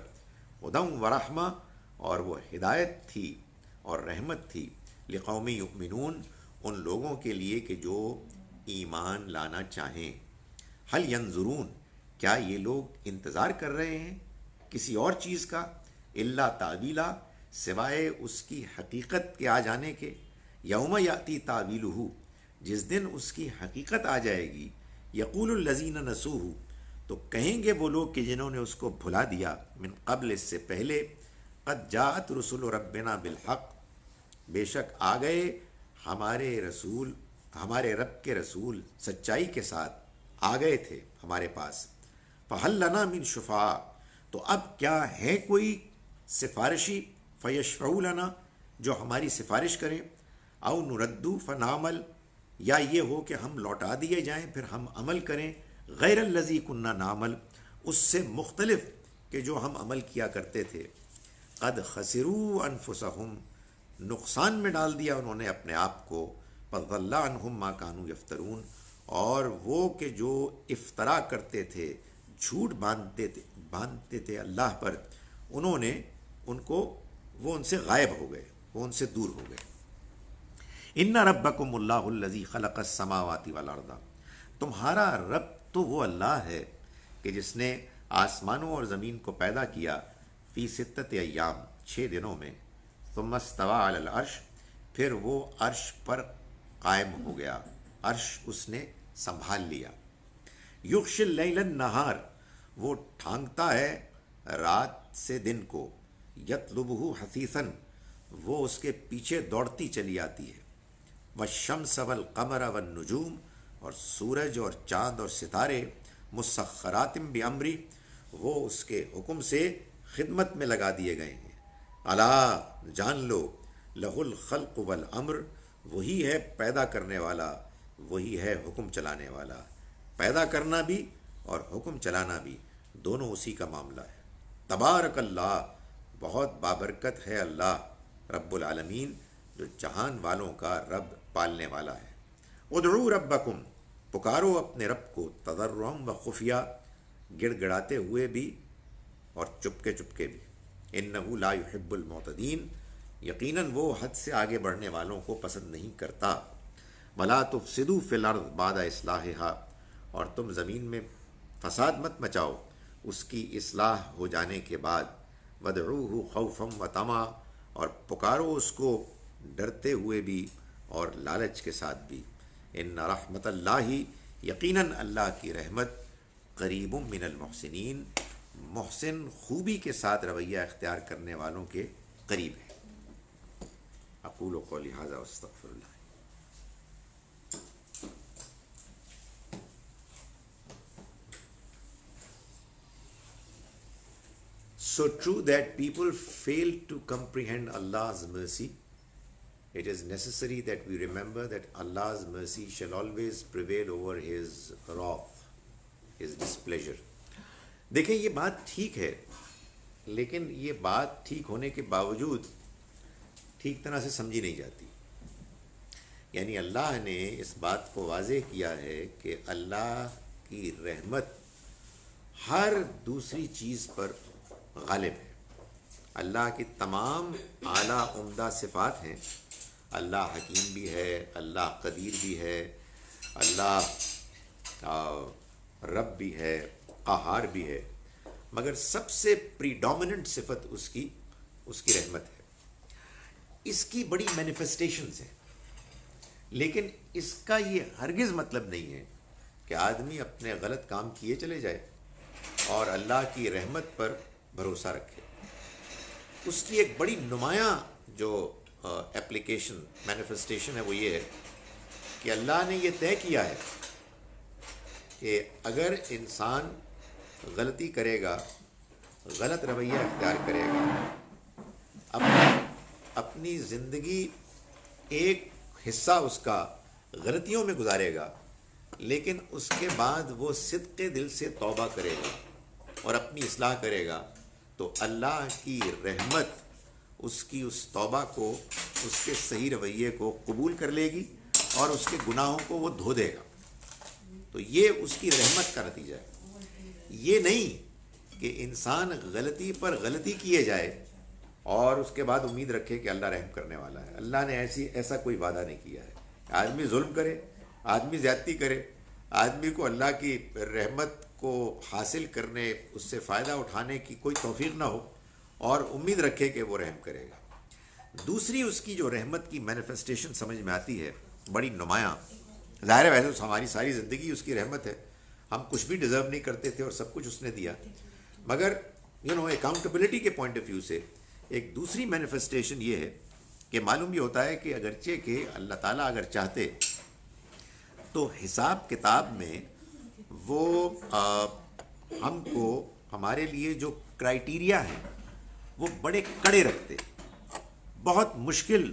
ہدی و رحمہ اور وہ ہدایت تھی اور رحمت تھی لقوم یؤمنون ان لوگوں کے لیے کہ جو ایمان لانا چاہیں. حل ینظرون کیا یہ لوگ انتظار کر رہے ہیں کسی اور چیز کا الا تعویلا سوائے اس کی حقیقت کے آ جانے کے. یوم یاتی تعویلہ جس دن اس کی حقیقت آ جائے گی. یقول الذین نسوہ تو کہیں گے وہ لوگ کہ جنہوں نے اس کو بھلا دیا من قبل اس سے پہلے قد جاءت رسل ربنا بالحق بے شک آ گئے ہمارے رسول ہمارے رب کے رسول سچائی کے ساتھ آ گئے تھے ہمارے پاس. فہل لنا من شفاء تو اب کیا ہے کوئی سفارشی فیشفعوا لنا جو ہماری سفارش کریں. او نردو فنعمل یا یہ ہو کہ ہم لوٹا دیے جائیں پھر ہم عمل کریں غیر الذی کننا نعمل اس سے مختلف کہ جو ہم عمل کیا کرتے تھے. قد خسروا انفسہم نقصان میں ڈال دیا انہوں نے اپنے آپ کو. فضل عنہم ما کانوا یفترون اور وہ کہ جو افطرا کرتے تھے جھوٹ باندھتے تھے اللہ پر انہوں نے ان کو وہ ان سے غائب ہو گئے وہ ان سے دور ہو گئے. ان ربکم اللہ الذی خلق السماوات والارض تمہارا رب تو وہ اللہ ہے کہ جس نے آسمانوں اور زمین کو پیدا کیا فی ستۃ ایام 6 دنوں میں. ثم استوى علی العرش پھر وہ عرش پر قائم ہو گیا عرش اس نے سنبھال لیا. یغشی اللیل النہار وہ ٹھانکتا ہے رات سے دن کو. یطلبہ حثیثاً وہ اس کے پیچھے دوڑتی چلی آتی ہے. والشمس والقمر والنجوم اور سورج اور چاند اور ستارے مسخرات بامری وہ اس کے حکم سے خدمت میں لگا دیے گئے ہیں. الا جان لو لہ الخلق والامر وہی ہے پیدا کرنے والا وہی ہے حکم چلانے والا. پیدا کرنا بھی اور حکم چلانا بھی دونوں اسی کا معاملہ ہے. تبارک اللہ بہت بابرکت ہے اللہ رب العالمین جو جہان والوں کا رب پالنے والا ہے. ادعو ربکم پکارو اپنے رب کو تضرعا و خفیہ گڑ گڑاتے ہوئے بھی اور چپکے چپکے بھی. انہ لا یحب المعتدین یقیناً وہ حد سے آگے بڑھنے والوں کو پسند نہیں کرتا. ولا تفسدوا فی الارض بعد اصلاحها اور تم زمین میں فساد مت مچاؤ اس کی اصلاح ہو جانے کے بعد. ودعوہ خوفا و طمعا اور پکارو اس کو ڈرتے ہوئے بھی اور لالچ کے ساتھ بھی. ان رحمت اللہ یقیناً اللہ کی رحمت قریب من المحسنین محسن خوبی کے ساتھ رویہ اختیار کرنے والوں کے قریب ہے. اقول قولی ھذا واستغفر اللہ. So true that people fail to comprehend Allah's mercy, it is necessary that we remember that Allah's mercy shall always prevail over His wrath, His displeasure. دیکھیں یہ بات ٹھیک ہے لیکن یہ بات ٹھیک ہونے کے باوجود ٹھیک طرح سے سمجھی نہیں جاتی. یعنی اللہ نے اس بات کو واضح کیا ہے کہ اللہ کی رحمت ہر دوسری چیز پر غالب ہے۔ اللہ کی تمام اعلیٰ عمدہ صفات ہیں۔ اللہ حکیم بھی ہے، اللہ قدیر بھی ہے، اللہ رب بھی ہے، قہار بھی ہے، مگر سب سے پریڈومیننٹ صفت اس کی رحمت ہے۔ اس کی بڑی مینیفیسٹیشنز ہیں، لیکن اس کا یہ ہرگز مطلب نہیں ہے کہ آدمی اپنے غلط کام کیے چلے جائے اور اللہ کی رحمت پر بھروسہ رکھے۔ اس کی ایک بڑی نمایاں جو اپلیکیشن مینیفیسٹیشن ہے وہ یہ ہے کہ اللہ نے یہ طے کیا ہے کہ اگر انسان غلطی کرے گا، غلط رویہ اختیار کرے گا، اپنی زندگی ایک حصہ اس کا غلطیوں میں گزارے گا، لیکن اس کے بعد وہ صدق دل سے توبہ کرے گا اور اپنی اصلاح کرے گا، تو اللہ کی رحمت اس کی اس توبہ کو، اس کے صحیح رویے کو قبول کر لے گی اور اس کے گناہوں کو وہ دھو دے گا۔ تو یہ اس کی رحمت کا نتیجہ ہے۔ یہ نہیں کہ انسان غلطی پر غلطی کیے جائے اور اس کے بعد امید رکھے کہ اللہ رحم کرنے والا ہے۔ اللہ نے ایسا کوئی وعدہ نہیں کیا ہے۔ آدمی ظلم کرے، آدمی زیادتی کرے، آدمی کو اللہ کی رحمت کو حاصل کرنے، اس سے فائدہ اٹھانے کی کوئی توفیق نہ ہو اور امید رکھے کہ وہ رحم کرے گا۔ دوسری اس کی جو رحمت کی مینیفیسٹیشن سمجھ میں آتی ہے بڑی نمایاں، ظاہر ہے ویسے ہماری ساری زندگی اس کی رحمت ہے، ہم کچھ بھی ڈیزرو نہیں کرتے تھے اور سب کچھ اس نے دیا، مگر اکاؤنٹیبلٹی کے پوائنٹ آف ویو سے ایک دوسری مینیفیسٹیشن یہ ہے کہ معلوم یہ ہوتا ہے کہ اگرچہ کہ اللہ تعالیٰ اگر چاہتے تو حساب کتاب میں وہ ہم کو، ہمارے لیے جو کرائیٹیریا ہیں وہ بڑے کڑے رکھتے، بہت مشکل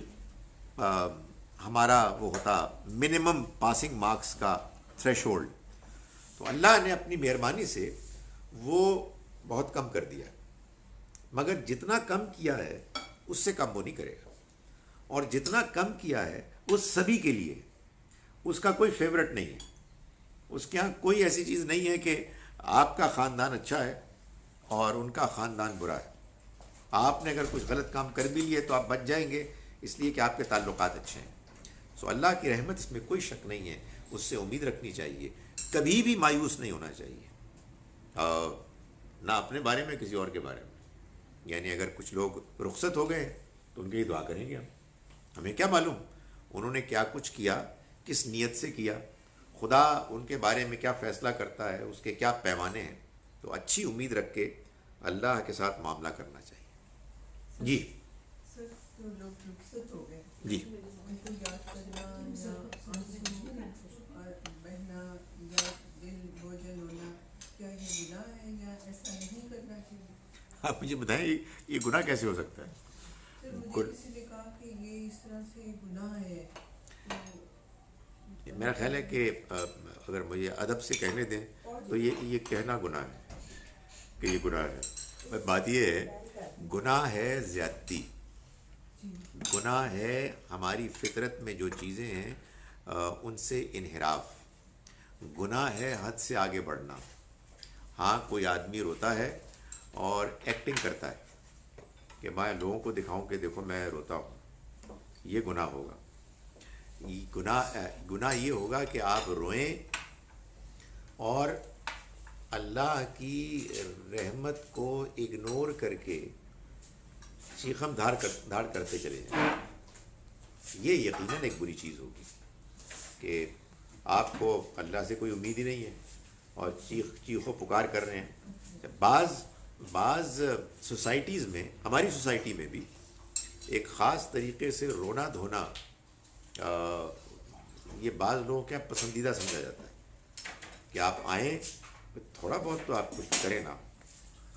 ہمارا وہ ہوتا منیمم پاسنگ مارکس کا تھریش ہولڈ، تو اللہ نے اپنی مہربانی سے وہ بہت کم کر دیا، مگر جتنا کم کیا ہے اس سے کم وہ نہیں کرے گا، اور جتنا کم کیا ہے وہ سبھی کے لیے، اس کا کوئی فیورٹ نہیں ہے، اس کے ہاں کوئی ایسی چیز نہیں ہے کہ آپ کا خاندان اچھا ہے اور ان کا خاندان برا ہے، آپ نے اگر کچھ غلط کام کر بھی لیے تو آپ بچ جائیں گے اس لیے کہ آپ کے تعلقات اچھے ہیں۔ سو اللہ کی رحمت اس میں کوئی شک نہیں ہے، اس سے امید رکھنی چاہیے، کبھی بھی مایوس نہیں ہونا چاہیے، نہ اپنے بارے میں کسی اور کے بارے میں۔ یعنی اگر کچھ لوگ رخصت ہو گئے تو ان کے لیے دعا کریں گے، ہمیں کیا معلوم انہوں نے کیا کچھ کیا، کس نیت سے کیا، خدا ان کے بارے میں کیا فیصلہ کرتا ہے، اس کے کیا پیمانے ہیں، تو اچھی امید رکھ کے اللہ کے ساتھ معاملہ کرنا چاہیے۔ جی سر، تو لوگ رخصت ہو گئے، جی ان کو یاد کرنا یا اور بہنا یا دل بوجھل ہونا، کیا یہ گناہ ہے یا ایسا نہیں کرنا چاہیے؟ آپ مجھے بتائیں یہ گناہ کیسے ہو سکتا ہے؟ سر مجھے کسی نے کہا کہ یہ اس طرح سے گناہ ہے، میرا خیال ہے کہ اگر مجھے ادب سے کہنے دیں تو یہ کہنا گناہ ہے کہ یہ گناہ ہے۔ بات یہ ہے گناہ ہے زیادتی، گناہ ہے ہماری فطرت میں جو چیزیں ہیں ان سے انحراف، گناہ ہے حد سے آگے بڑھنا۔ ہاں کوئی آدمی روتا ہے اور ایکٹنگ کرتا ہے کہ میں لوگوں کو دکھاؤں کہ دیکھو میں روتا ہوں، یہ گناہ ہوگا۔ گناہ یہ ہوگا کہ آپ روئیں اور اللہ کی رحمت کو اگنور کر کے چیخم دھاڑ کرتے چلے جائیں، یہ یقیناً ایک بری چیز ہوگی کہ آپ کو اللہ سے کوئی امید ہی نہیں ہے اور چیخ و پکار کر رہے ہیں۔ بعض سوسائٹیز میں، ہماری سوسائٹی میں بھی ایک خاص طریقے سے رونا دھونا یہ بعض لوگوں کے پسندیدہ سمجھا جاتا ہے کہ آپ آئیں، تھوڑا بہت تو آپ کچھ کریں نا،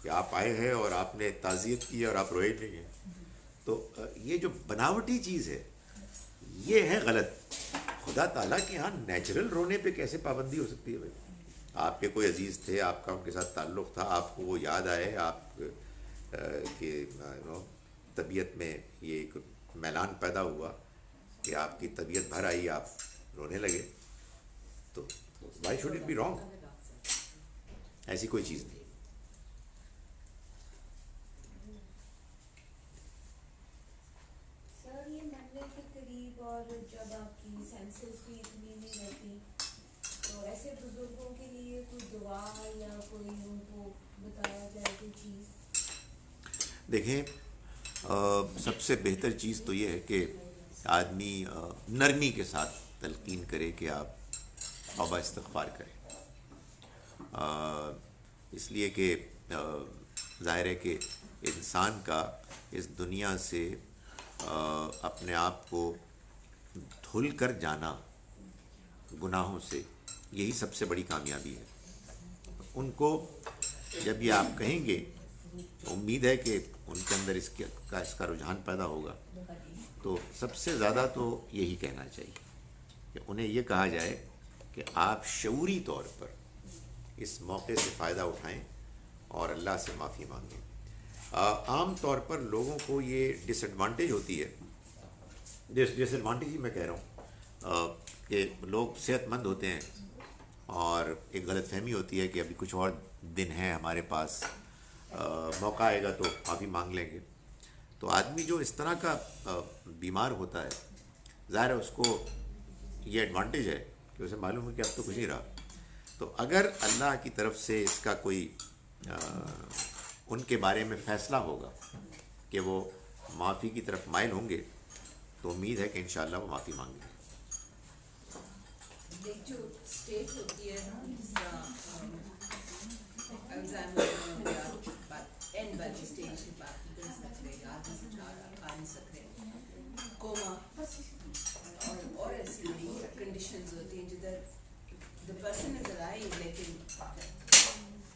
کہ آپ آئے ہیں اور آپ نے تعزیت کی اور آپ روئے نہیں ہیں، تو یہ جو بناوٹی چیز ہے یہ ہے غلط۔ خدا تعالیٰ کے ہاں نیچرل رونے پہ کیسے پابندی ہو سکتی ہے بھائی؟ آپ کے کوئی عزیز تھے، آپ کا ان کے ساتھ تعلق تھا، آپ کو وہ یاد آئے، آپ کے طبیعت میں یہ ایک میلان پیدا ہوا کہ آپ کی طبیعت بھر آئی، آپ رونے لگے، تو why should it be wrong? ایسی کوئی چیز نہیں۔ اور جب آپ کی سینسز بھی اتنی نہیں رہتی تو ایسے بزرگوں کے لیے کوئی دعا یا کوئی ان کو بتایا جائے کوئی چیز؟ دیکھیں سب سے بہتر چیز تو یہ ہے کہ آدمی نرمی کے ساتھ تلقین کرے کہ آپ توبہ استغفار کریں، اس لیے کہ ظاہر ہے کہ انسان کا اس دنیا سے اپنے آپ کو دھل کر جانا گناہوں سے، یہی سب سے بڑی کامیابی ہے۔ ان کو جب یہ آپ کہیں گے امید ہے کہ ان کے اندر اس کا رجحان پیدا ہوگا، تو سب سے زیادہ تو یہی کہنا چاہیے کہ انہیں یہ کہا جائے کہ آپ شعوری طور پر اس موقع سے فائدہ اٹھائیں اور اللہ سے معافی مانگیں۔ عام طور پر لوگوں کو یہ ڈس ایڈوانٹیج ہوتی ہے، ڈس ایڈوانٹیج ہی میں کہہ رہا ہوں کہ لوگ صحت مند ہوتے ہیں اور ایک غلط فہمی ہوتی ہے کہ ابھی کچھ اور دن ہے ہمارے پاس، موقع آئے گا تو معافی مانگ لیں گے۔ تو آدمی جو اس طرح کا بیمار ہوتا ہے، ظاہر ہے اس کو یہ ایڈوانٹیج ہے کہ اسے معلوم ہے کہ اب تو کچھ نہیں رہا۔ تو اگر اللہ کی طرف سے اس کا کوئی ان کے بارے میں فیصلہ ہوگا کہ وہ معافی کی طرف مائل ہوں گے، تو امید ہے کہ انشاءاللہ وہ معافی مانگیں گے۔ ایک جو اسٹیٹ ہوتی ہے نا، جس طرح الزائمر میں بات اینڈ والی اسٹیج کی بات نہیں کر سکتے، یاد نہیں کھا نہیں سکتے، کوما اور ایسی بڑی کنڈیشنز ہوتی ہیں جدھر the person is alive لیکن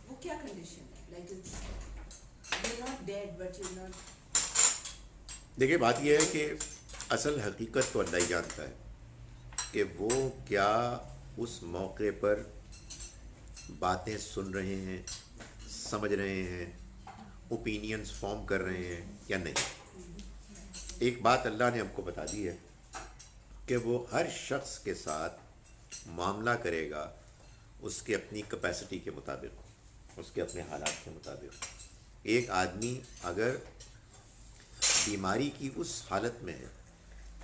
وہ کیا کنڈیشن ہے، like you're not dead but you're not. دیکھیں بات یہ ہے کہ اصل حقیقت تو اللہ ہی جانتا ہے کہ وہ کیا اس موقع پر باتیں سن رہے ہیں، سمجھ رہے ہیں، اوپینینز فارم کر رہے ہیں یا نہیں۔ ایک بات اللہ نے ہم کو بتا دی ہے کہ وہ ہر شخص کے ساتھ معاملہ کرے گا اس کے اپنی کیپیسٹی کے مطابق، اس کے اپنے حالات کے مطابق۔ ایک آدمی اگر بیماری کی اس حالت میں ہے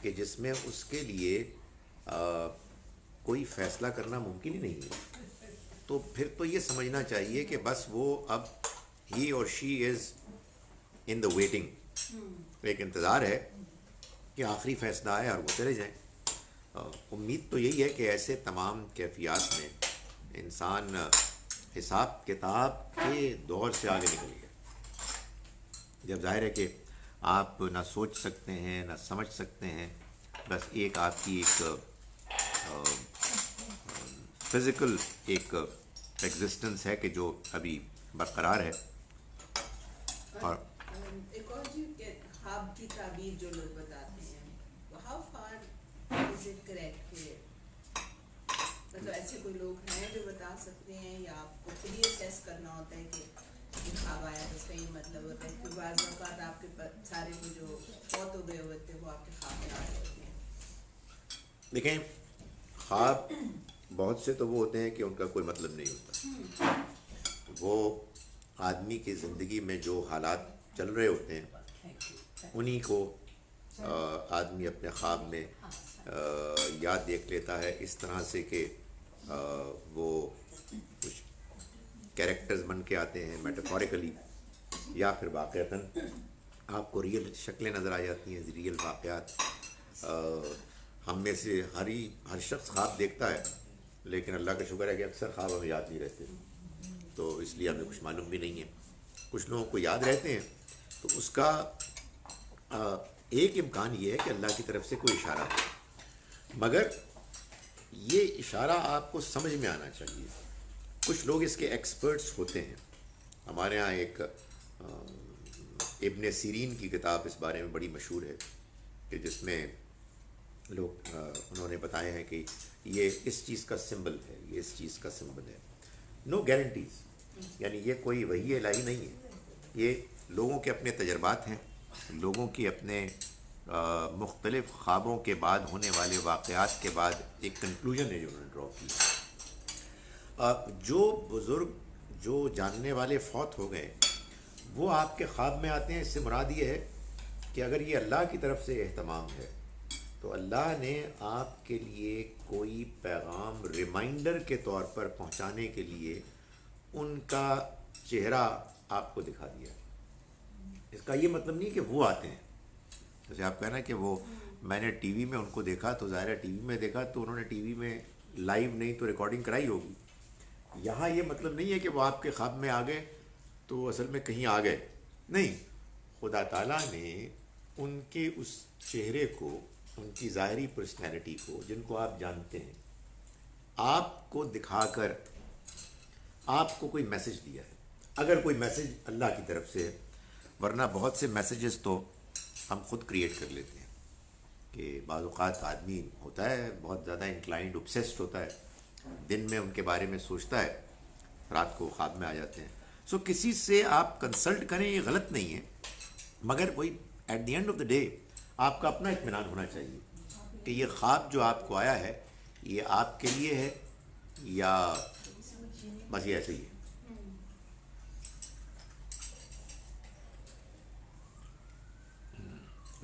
کہ جس میں اس کے لیے کوئی فیصلہ کرنا ممکن ہی نہیں ہے، تو پھر تو یہ سمجھنا چاہیے کہ بس وہ اب ہی اور شی از ان دا ویٹنگ، ایک انتظار ہے کہ آخری فیصلہ آئے اور وہ چلے جائیں۔ امید تو یہی ہے کہ ایسے تمام کیفیات میں انسان حساب کتاب کے دور سے آگے نکل گیا، جب ظاہر ہے کہ آپ نہ سوچ سکتے ہیں نہ سمجھ سکتے ہیں، بس ایک آپ کی ایک فزیکل ایک ایگزسٹنس ہے کہ جو ابھی برقرار ہے۔ اور ایک اور چیز کہ خواب کی تعبیر جو لوگ بتاتے ہیں، how far is it correct کہ مطلب ایسے کوئی لوگ ہیں جو بتا سکتے ہیں، یا آپ کو خود ہی اسیس کرنا ہوتا ہے کہ یہ خواب آیا تو اس کا یہ مطلب ہوتا ہے کہ بعض اوقات آپ کے سارے وہ جو فوت ہو گئے ہوتے ہیں وہ آپ کے خواب میں آ رہے ہوتے ہیں؟ دیکھیں خواب بہت سے تو وہ ہوتے ہیں کہ ان کا کوئی مطلب نہیں ہوتا، وہ آدمی کی زندگی میں جو حالات چل رہے ہوتے ہیں انہی کو آدمی اپنے خواب میں یاد دیکھ لیتا ہے، اس طرح سے کہ وہ کچھ کیریکٹرز بن کے آتے ہیں میٹافوریکلی، یا پھر واقعتاً آپ کو ریئل شکلیں نظر آ جاتی ہیں، ریئل واقعات۔ ہم میں سے ہر شخص خواب دیکھتا ہے، لیکن اللہ کا شکر ہے کہ اکثر خواب ہمیں یاد نہیں رہتے، تو اس لیے ہمیں کچھ معلوم بھی نہیں ہے۔ کچھ لوگوں کو یاد رہتے ہیں، تو اس کا ایک امکان یہ ہے کہ اللہ کی طرف سے کوئی اشارہ ہے، مگر یہ اشارہ آپ کو سمجھ میں آنا چاہیے۔ کچھ لوگ اس کے ایکسپرٹس ہوتے ہیں، ہمارے ہاں ایک ابن سیرین کی کتاب اس بارے میں بڑی مشہور ہے کہ جس میں لوگ انہوں نے بتائے ہیں کہ یہ اس چیز کا سمبل ہے، یہ اس چیز کا سمبل ہے۔ نو گارنٹیز، یعنی یہ کوئی وحی الہی نہیں ہے، یہ لوگوں کے اپنے تجربات ہیں، لوگوں کی اپنے مختلف خوابوں کے بعد ہونے والے واقعات کے بعد ایک کنکلوژن ہے جو انہوں نے ڈرا کی۔ جو بزرگ جو جاننے والے فوت ہو گئے وہ آپ کے خواب میں آتے ہیں، اس سے مراد یہ ہے کہ اگر یہ اللہ کی طرف سے اہتمام ہے تو اللہ نے آپ کے لیے کوئی پیغام ریمائنڈر کے طور پر پہنچانے کے لیے ان کا چہرہ آپ کو دکھا دیا. اس کا یہ مطلب نہیں کہ وہ آتے ہیں. جیسے آپ کہنا کہ وہ میں نے ٹی وی میں ان کو دیکھا تو ظاہر ہے ٹی وی میں دیکھا تو انہوں نے ٹی وی میں لائیو نہیں تو ریکارڈنگ کرائی ہوگی. یہاں یہ مطلب نہیں ہے کہ وہ آپ کے خواب میں آ گئے تو اصل میں کہیں آ گئے. نہیں، خدا تعالیٰ نے ان کے اس چہرے کو، ان کی ظاہری پرسنالٹی کو جن کو آپ جانتے ہیں، آپ کو دکھا کر آپ کو کوئی میسج دیا ہے. اگر کوئی میسج اللہ کی طرف سے ہے، ورنہ بہت سے میسیجز تو ہم خود کریٹ کر لیتے ہیں. کہ بعض اوقات آدمی ہوتا ہے بہت زیادہ انکلائنڈ اوبسیسڈ ہوتا ہے، دن میں ان کے بارے میں سوچتا ہے، رات کو خواب میں آ جاتے ہیں. سو کسی سے آپ کنسلٹ کریں یہ غلط نہیں ہے، مگر وہی at the end of the day آپ کا اپنا اطمینان ہونا چاہیے کہ یہ خواب جو آپ کو آیا ہے یہ آپ کے لیے ہے یا بس یہ ایسے ہی ہے.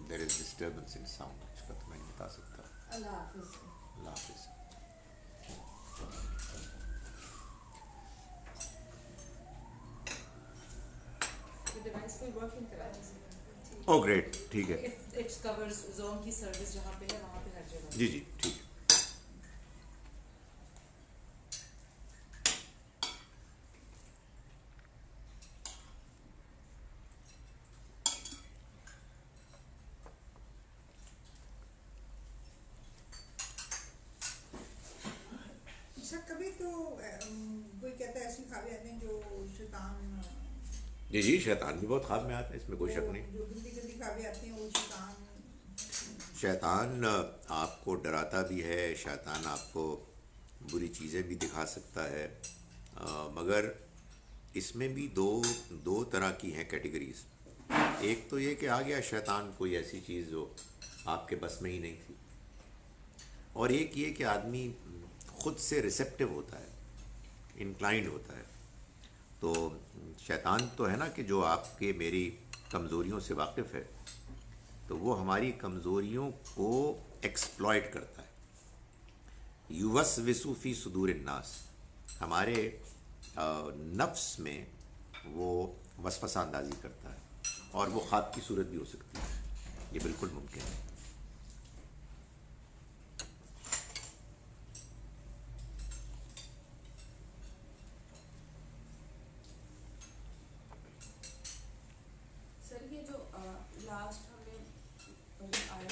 دیر از ڈسٹربنس ان ساؤنڈ، اس کا تو میں نہیں بتا سکتا. اللہ حافظ. اللہ حافظ. ڈیوائس کوئی ورکنگ کرا او گریٹ، ٹھیک ہے. اٹس کورز زون کی سروس جہاں پہ ہے وہاں پہ ہر جگہ. جی جی ٹھیک ہے. سر کبھی تو کوئی کہتا ہے ایسی خوابیں آتے ہیں جو شیطان، جی جی شیطان بھی بہت خواب میں آتا ہے، اس میں کوئی شک نہیں. جو گندی گندی خوابیں آتی ہیں وہ شیطان آپ کو ڈراتا بھی ہے، شیطان آپ کو بری چیزیں بھی دکھا سکتا ہے، مگر اس میں بھی دو طرح کی ہیں کیٹیگریز. ایک تو یہ کہ آ گیا شیطان کوئی ایسی چیز جو آپ کے بس میں ہی نہیں تھی، اور ایک یہ کہ آدمی خود سے ریسیپٹیو ہوتا ہے، انکلائنڈ ہوتا ہے. تو شیطان تو ہے نا کہ جو آپ کے میری کمزوریوں سے واقف ہے، تو وہ ہماری کمزوریوں کو ایکسپلائٹ کرتا ہے. یوسوس فی صدور الناس، ہمارے نفس میں وہ وسوسہ اندازی کرتا ہے، اور وہ خواب کی صورت بھی ہو سکتی ہے. یہ بالکل ممکن ہے. سر یہ جو لاسٹ ہمیں آیا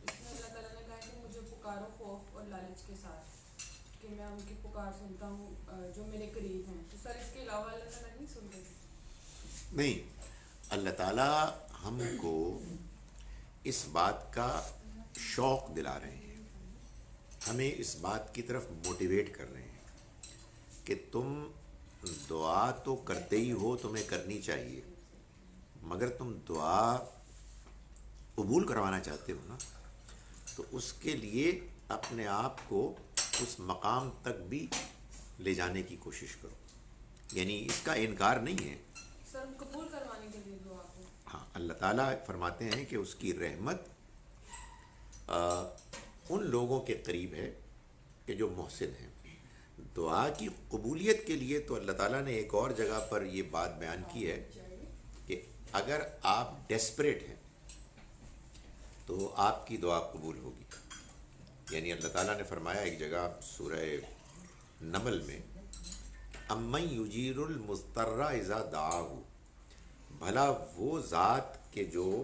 اس میں اللہ تعالیٰ نے کہا کہ مجھے پکارو خوف اور لالچ کے ساتھ، کہ میں ان کی پکار سنتا ہوں جو میرے قریب ہیں. تو سر اس کے علاوہ اللہ تعالیٰ نہیں سنتے؟ نہیں، اللہ تعالیٰ ہم کو اس بات کا شوق دلا رہے ہیں، ہمیں اس بات کی طرف موٹیویٹ کر رہے ہیں کہ تم دعا تو کرتے ہی ہو، تمہیں کرنی چاہیے، مگر تم دعا قبول کروانا چاہتے ہو نا، تو اس کے لیے اپنے آپ کو اس مقام تک بھی لے جانے کی کوشش کرو. یعنی اس کا انکار نہیں ہے. سر قبول کروانے کے لیے دعا کو، ہاں، اللہ تعالیٰ فرماتے ہیں کہ اس کی رحمت ان لوگوں کے قریب ہے کہ جو محسن ہیں. دعا کی قبولیت کے لیے تو اللہ تعالیٰ نے ایک اور جگہ پر یہ بات بیان کی ہے کہ اگر آپ ڈیسپریٹ ہیں تو آپ کی دعا قبول ہوگی. یعنی اللہ تعالیٰ نے فرمایا ایک جگہ سورہ نمل میں، امن یجیر المضطر اذا دعاہ، بھلا وہ ذات کہ جو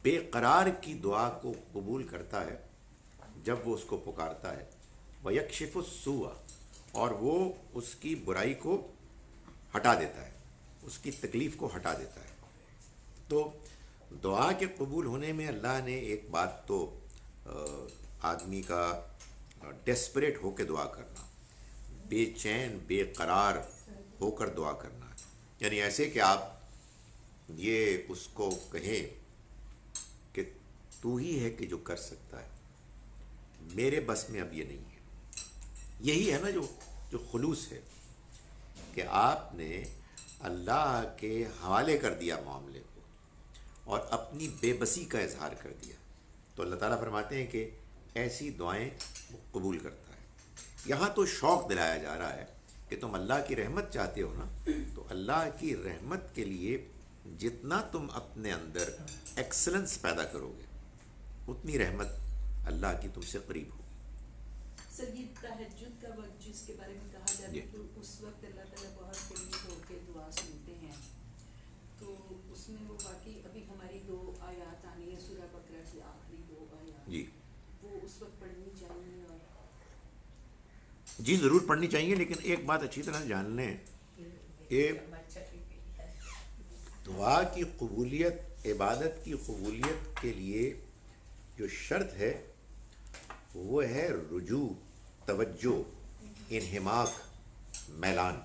بے قرار کی دعا کو قبول کرتا ہے جب وہ اس کو پکارتا ہے، وَيَكْشِفُ السُّوءَ، اور وہ اس کی برائی کو ہٹا دیتا ہے، اس کی تکلیف کو ہٹا دیتا ہے. تو دعا کے قبول ہونے میں اللہ نے ایک بات تو آدمی کا ڈیسپریٹ ہو کے دعا کرنا، بے چین بے قرار ہو کر دعا کرنا، یعنی ایسے کہ آپ یہ اس کو کہیں کہ تو ہی ہے کہ جو کر سکتا ہے، میرے بس میں اب یہ نہیں ہے. یہی ہے نا جو خلوص ہے، کہ آپ نے اللہ کے حوالے کر دیا معاملے کو اور اپنی بے بسی کا اظہار کر دیا تو اللہ تعالیٰ فرماتے ہیں کہ ایسی دعائیں وہ قبول کرتا ہے۔ یہاں تو شوق دلایا جا رہا ہے کہ تم اللہ کی رحمت چاہتے ہو نا، تو اللہ کی رحمت کے لیے جتنا تم اپنے اندر ایکسلنس پیدا کرو گے اتنی رحمت اللہ کی تم سے قریب ہوگی۔ سر یہ تہجد کا وقت جس کے بارے میں کہا جاتا ہے کہ اس وقت اللہ تعالیٰ بہت قریب ہو کے دعا سنتے ہیں، تو اس میں وہ واقعی ابھی ہماری 2 آیات آنی ہے سورہ بقرہ کی آخری 2 آیات، جی وہ اس وقت پڑھنی چاہیے؟ اور جی ضرور پڑھنی چاہیے، لیکن ایک بات اچھی طرح جان لیں کہ دعا کی قبولیت، عبادت کی قبولیت کے لیے جو شرط ہے وہ ہے رجوع، توجہ، انہماک، میلان۔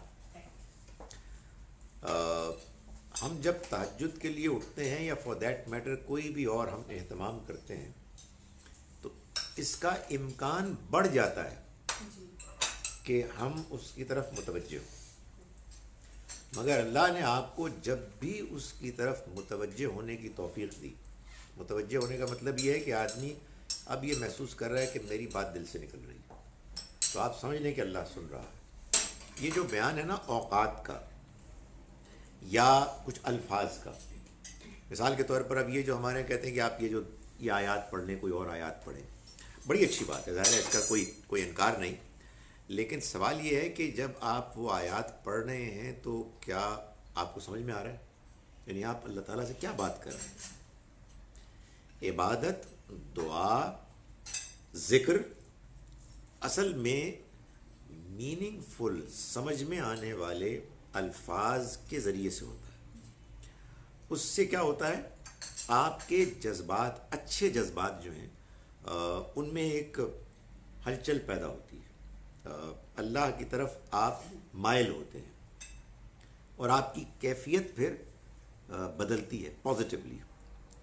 ہم جب تہجد کے لیے اٹھتے ہیں یا فار دیٹ میٹر کوئی بھی اور ہم اہتمام کرتے ہیں تو اس کا امکان بڑھ جاتا ہے کہ ہم اس کی طرف متوجہ ہوں، مگر اللہ نے آپ کو جب بھی اس کی طرف متوجہ ہونے کی توفیق دی۔ متوجہ ہونے کا مطلب یہ ہے کہ آدمی اب یہ محسوس کر رہا ہے کہ میری بات دل سے نکل رہی ہے، تو آپ سمجھ لیں کہ اللہ سن رہا ہے۔ یہ جو بیان ہے نا اوقات کا یا کچھ الفاظ کا، مثال کے طور پر اب یہ جو ہمارے کہتے ہیں کہ آپ یہ آیات پڑھ لیں، کوئی اور آیات پڑھیں، بڑی اچھی بات ہے، ظاہر ہے اس کا کوئی انکار نہیں، لیکن سوال یہ ہے کہ جب آپ وہ آیات پڑھ رہے ہیں تو کیا آپ کو سمجھ میں آ رہا ہے؟ یعنی آپ اللہ تعالیٰ سے کیا بات کر رہے ہیں؟ عبادت، دعا، ذکر اصل میں میننگ فل، سمجھ میں آنے والے الفاظ کے ذریعے سے ہوتا ہے۔ اس سے کیا ہوتا ہے؟ آپ کے جذبات، اچھے جذبات جو ہیں ان میں ایک ہلچل پیدا ہوتی ہے، اللہ کی طرف آپ مائل ہوتے ہیں اور آپ کی کیفیت پھر بدلتی ہے پازیٹیولی۔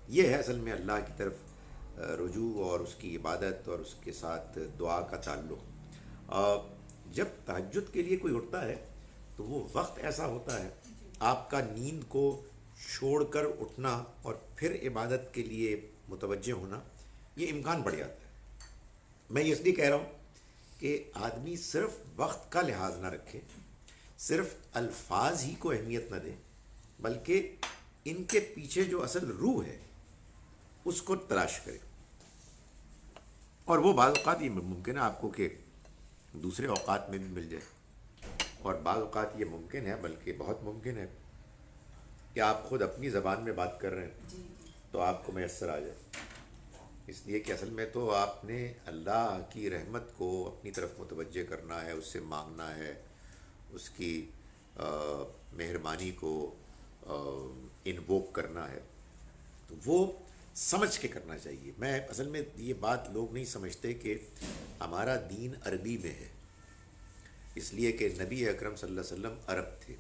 یہ ہے اصل میں اللہ کی طرف رجوع اور اس کی عبادت اور اس کے ساتھ دعا کا تعلق۔ جب تہجد کے لیے کوئی اٹھتا ہے تو وہ وقت ایسا ہوتا ہے آپ کا نیند کو چھوڑ کر اٹھنا اور پھر عبادت کے لیے متوجہ ہونا، یہ امکان بڑھ جاتا ہے۔ میں اس لیے کہہ رہا ہوں کہ آدمی صرف وقت کا لحاظ نہ رکھے، صرف الفاظ ہی کو اہمیت نہ دے، بلکہ ان کے پیچھے جو اصل روح ہے اس کو تلاش کرے۔ اور وہ بعض اوقات یہ ممکن ہے آپ کو کہ دوسرے اوقات میں بھی مل جائے، اور بعض اوقات یہ ممکن ہے، بلکہ بہت ممکن ہے کہ آپ خود اپنی زبان میں بات کر رہے ہیں تو آپ کو میسر آ جائے، اس لیے کہ اصل میں تو آپ نے اللہ کی رحمت کو اپنی طرف متوجہ کرنا ہے، اس سے مانگنا ہے، اس کی مہربانی کو انووک کرنا ہے، تو وہ سمجھ کے کرنا چاہیے۔ میں اصل میں یہ بات لوگ نہیں سمجھتے کہ ہمارا دین عربی میں ہے، اس لیے کہ نبی اکرم صلی اللہ علیہ وسلم عرب تھے،